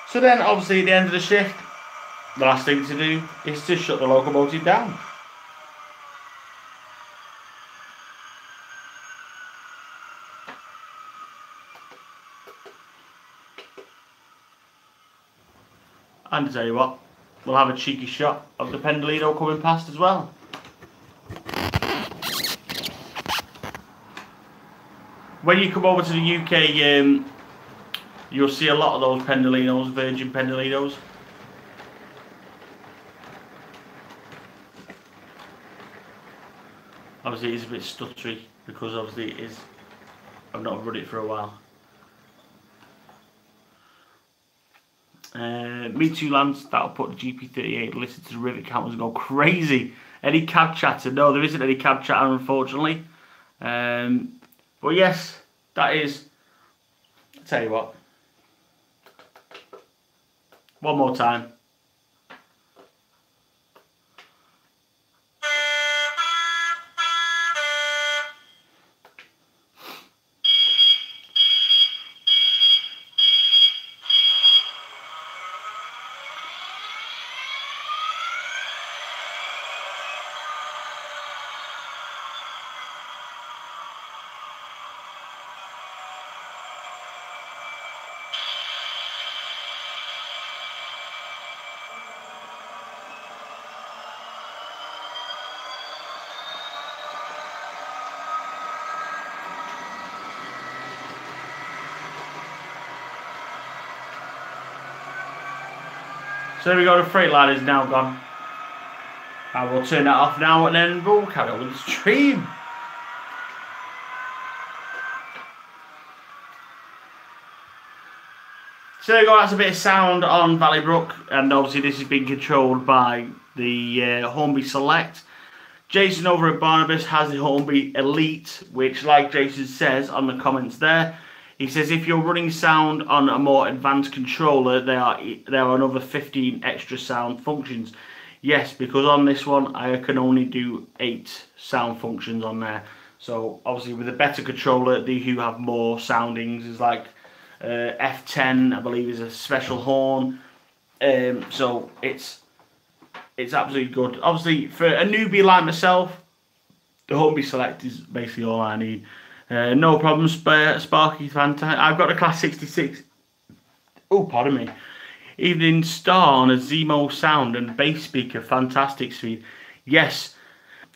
So then obviously at the end of the shift, the last thing to do is to shut the locomotive down. And to tell you what, we'll have a cheeky shot of the Pendolino coming past as well. When you come over to the UK, you'll see a lot of those Pendolinos, Virgin Pendolinos. Obviously it's a bit stuttery because obviously it is, I've not run it for a while. Me too, Lance. That'll put the GP38 listen to the rivet counters and go crazy. Any cab chatter? No, there isn't any cab chatter, unfortunately. But yes, that is. I'll tell you what. One more time. So there we go, the Freightliner is now gone. I will turn that off now and then we'll carry on with the stream. So there we go, that's a bit of sound on Valley-Brook, and obviously this has been controlled by the Hornby Select. Jason over at Barnabas has the Hornby Elite, which, like Jason says on the comments there, he says if you're running sound on a more advanced controller, there are another 15 extra sound functions. Yes, because on this one I can only do 8 sound functions on there. So obviously with a better controller, they do have more soundings. It's like F10, I believe, is a special horn. So it's absolutely good. Obviously for a newbie like myself, the Hornby Select is basically all I need. No problem, Sparky, fantastic. I've got a Class 66. Oh, pardon me. Evening Star on a Zemo sound and bass speaker, fantastic speed. Yes,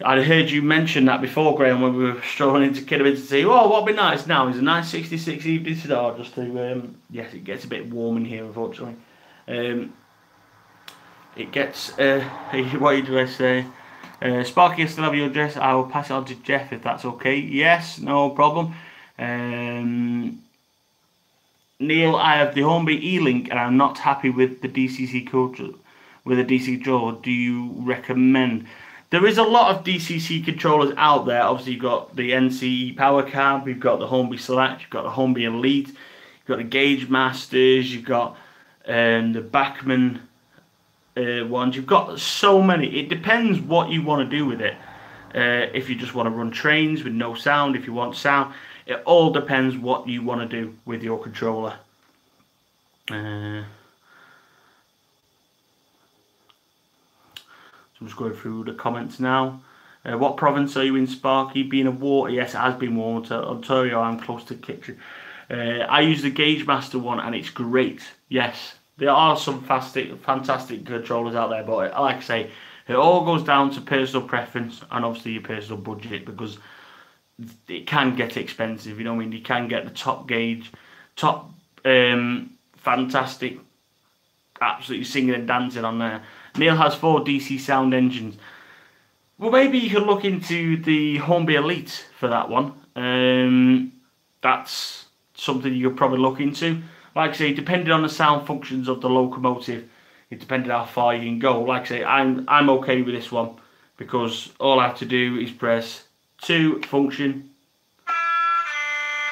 I heard you mention that before, Graham, when we were strolling into Kidderminster to say, oh, what'd be nice now is a nice 66 Evening Star, just to, yes, it gets a bit warm in here, unfortunately. It gets, what do I say? Sparky, I still have your address. I will pass it on to Jeff if that's okay. Yes, no problem. Neil, I have the Hornby E-Link and I'm not happy with the DCC code with a DC controller. Do you recommend? There is a lot of DCC controllers out there. Obviously, you've got the NCE Power Cab, you've got the Hornby Select, you've got the Hornby Elite, you've got the Gauge Masters, you've got the Bachmann ones. You've got so many. It depends what you want to do with it. If you just want to run trains with no sound, if you want sound, it all depends what you want to do with your controller. So I'm just going through the comments now. What province are you in, Sparky? Being a water, yes, it has been warm. Ontario, I'm close to Kitchen. I use the Gauge Master one and it's great. Yes, there are some fantastic controllers out there, but like I say, it all goes down to personal preference and obviously your personal budget, because it can get expensive. You know what I mean? You can get the top gauge, fantastic absolutely singing and dancing on there. Neil has 4 DC sound engines. Well, maybe you could look into the Hornby Elite for that one. That's something you could probably look into. Like I say, depending on the sound functions of the locomotive, it depends how far you can go. Like I say, I'm okay with this one because all I have to do is press 2 function,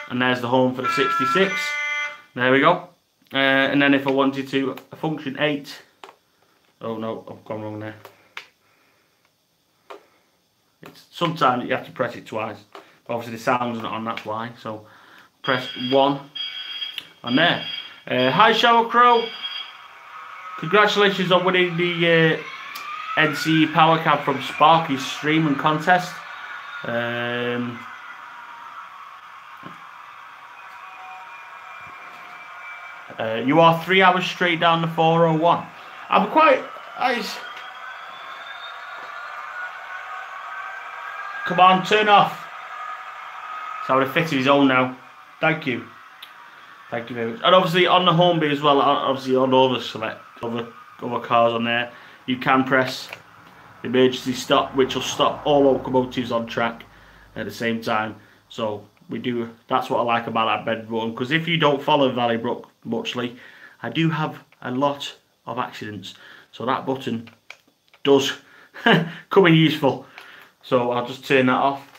and there's the horn for the 66. There we go. And then if I wanted to, function 8. Oh no, I've gone wrong there. Sometimes you have to press it twice. Obviously the sound's not on, that's why. So press 1 on there. Hi Shower Crow. Congratulations on winning the NC Power Cab from Sparky's stream and contest. You are 3 hours straight down the 401. I'm quite... Come on, turn off. So I would have fitted his own now. Thank you. Thank you very much. And obviously on the Hornby as well, obviously on all the other cars on there, you can press the emergency stop, which will stop all locomotives on track at the same time. So we do. That's what I like about that bed button, because if you don't follow Valley-Brook muchly, I do have a lot of accidents. So that button does come in useful. So I'll just turn that off.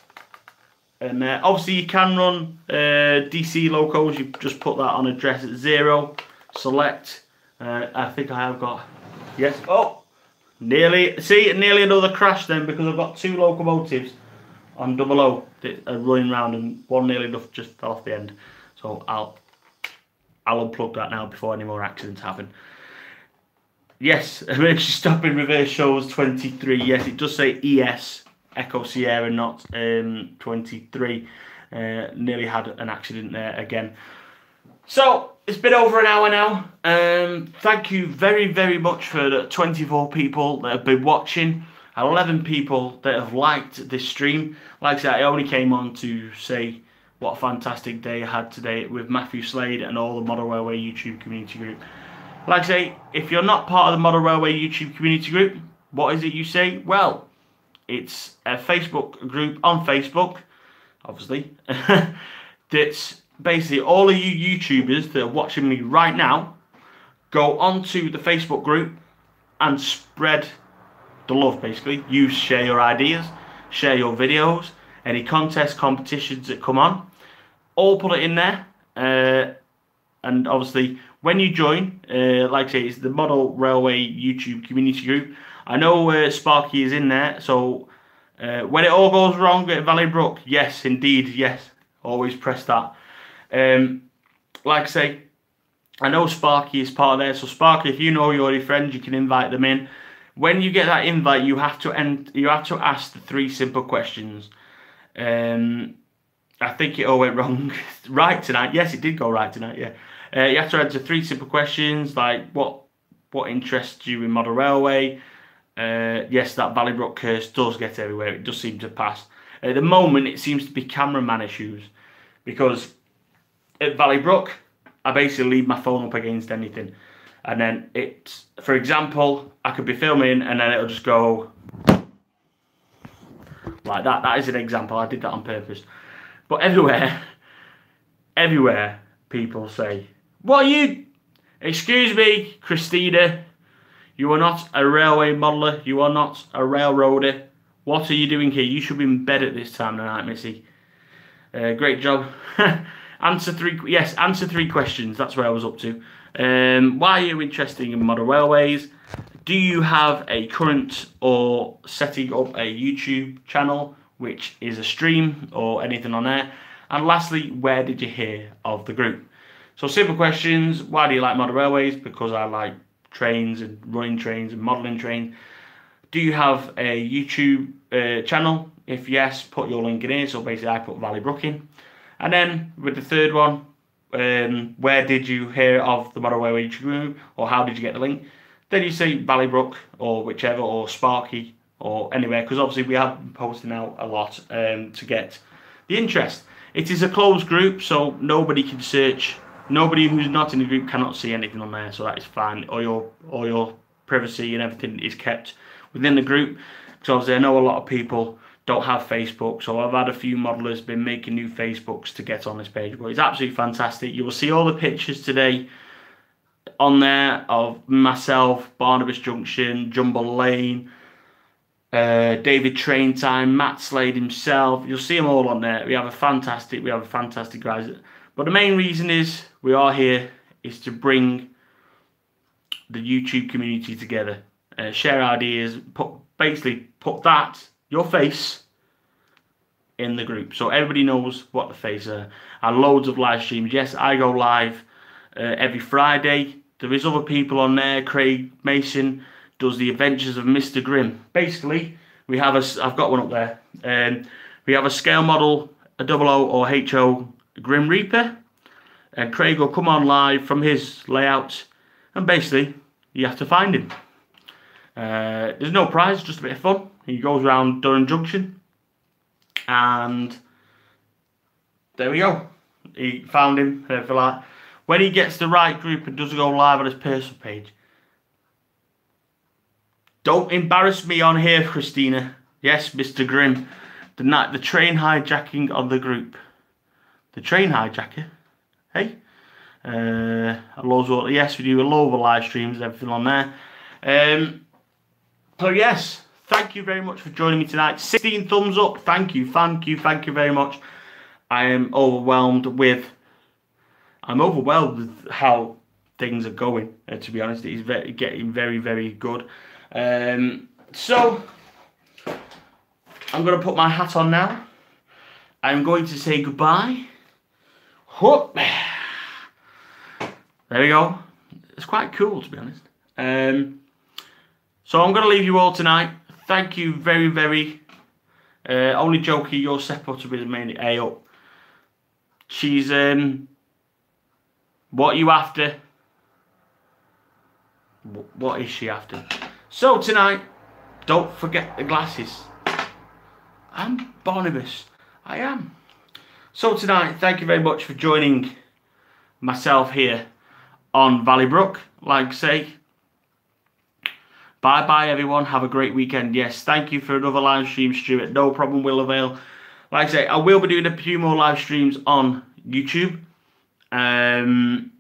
And obviously you can run DC locos. You just put that on address at 0, select. I think I have got, yes, oh, nearly another crash then, because I've got 2 locomotives on 00 that are running round, and one nearly enough just fell off the end. So I'll unplug that now before any more accidents happen. Yes, emergency stop in reverse shows 23. Yes, it does say ES. Echo Sierra, not 23. Nearly had an accident there again. So it's been over an hour now. Thank you very, very much for the 24 people that have been watching, 11 people that have liked this stream. Like I said, I only came on to say what a fantastic day I had today with Matthew Slade and all the Model Railway YouTube community group. Like I say, if you're not part of the Model Railway YouTube community group, what is it you say? Well, it's a Facebook group on Facebook, obviously, that's basically all of you YouTubers that are watching me right now, go onto the Facebook group and spread the love, basically. You share your ideas, share your videos, any contests, competitions that come on, all put it in there. And obviously, when you join, like I say, it's the Model Railway YouTube community group. I know Sparky is in there, so when it all goes wrong at Valley-Brook, yes, indeed, yes, always press that. Like I say, I know Sparky is part of there, so Sparky, if you know your friends, you can invite them in. When you get that invite, you have to ask the 3 simple questions. I think it all went wrong right tonight. Yes, it did go right tonight. Yeah, you have to answer 3 simple questions like what interests you in Model Railway. Yes, that Valley-Brook curse does get everywhere. It does seem to pass. At the moment, it seems to be cameraman issues, because at Valley-Brook, I basically leave my phone up against anything, and then it's, for example, I could be filming and then it'll just go like that. That is an example. I did that on purpose. But everywhere, people say, "What are you? Excuse me, Christina. You are not a railway modeller. You are not a railroader. What are you doing here? You should be in bed at this time of night, Missy." Great job. Answer 3 questions. That's where I was up to. Why are you interested in model railways? Do you have a current or setting up a YouTube channel, which is a stream or anything on there? And lastly, where did you hear of the group? So simple questions. Why do you like model railways? Because I like trains and running trains and modelling trains. Do you have a YouTube channel? If yes, put your link in here. So basically I put Valley-Brook in. And then with the third one, where did you hear of the Model Railway YouTube group, or how did you get the link? Then you say Valley-Brook or whichever, or Sparky or anywhere, because obviously we have been posting out a lot to get the interest. It is a closed group, so nobody can search Nobody who's not in the group cannot see anything on there, so that is fine. All your privacy and everything is kept within the group. Because obviously I know a lot of people don't have Facebook, so I've had a few modelers been making new Facebooks to get on this page. But it's absolutely fantastic. You will see all the pictures today on there of myself, Barnabas Junction, Jumbo Lane, David Train Time, Matt Slade himself. You'll see them all on there. We have a fantastic guys. But the main reason is we are here is to bring the YouTube community together, share ideas, basically put your face in the group, so everybody knows what the face are. And loads of live streams. Yes, I go live every Friday. There is other people on there. Craig Mason does the Adventures of Mr. Grimm. Basically, we have I've got one up there. We have a scale model, a 00 or HO Grim Reaper, and Craig will come on live from his layout, and basically you have to find him. There's no prize, just a bit of fun. He goes around Durham Junction, and there we go. He found him. When he gets the right group and does go live on his personal page, don't embarrass me on here, Christina. Yes, Mr. Grimm. The train hijacking of the group. The train hijacker. Hey. Yes, we do a lot of live streams, everything on there. So yes, thank you very much for joining me tonight. 16 thumbs up. Thank you very much. I am overwhelmed with how things are going. To be honest, it is getting very, very good. So I'm going to put my hat on now. I'm going to say goodbye. Whoop. There we go. It's quite cool, to be honest. So I'm going to leave you all tonight. Thank you very, very. Only Jokey, you're set up to be the main A up. She's what are you after? What is she after? So tonight, don't forget the glasses. I'm Barnabas. I am. So tonight, thank you very much for joining myself here on Valleybrook. Like I say, bye everyone. Have a great weekend. Yes, thank you for another live stream, Stuart. No problem, will avail. Like I say, I will be doing a few more live streams on YouTube. And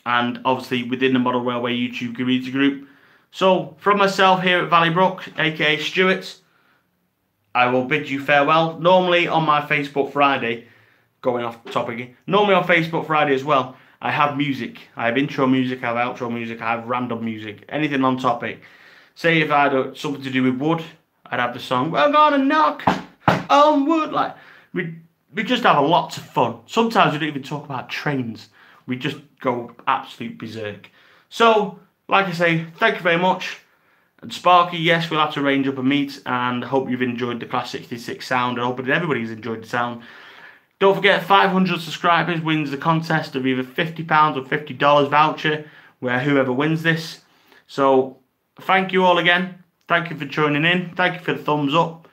obviously within the Model Railway YouTube community group. So from myself here at Valleybrook, aka Stuart, I will bid you farewell. Normally on my Facebook Friday, going off topic, normally on Facebook Friday as well, I have music. I have intro music, I have outro music, I have random music, anything on topic. Say if I had something to do with wood, I'd have the song, "We're gonna knock on wood." Like, we just have a lot of fun. Sometimes we don't even talk about trains. We just go absolute berserk. So, like I say, thank you very much. And Sparky, yes, we'll have to arrange up a meet, and I hope you've enjoyed the Class 66 sound. I hope everybody's enjoyed the sound. Don't forget, 500 subscribers wins the contest of either £50 or $50 voucher, where whoever wins this. So, thank you all again. Thank you for joining in. Thank you for the thumbs up.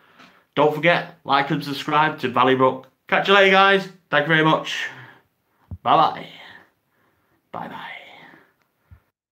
Don't forget, like and subscribe to Valleybrook. Catch you later, guys. Thank you very much. Bye-bye. Bye-bye.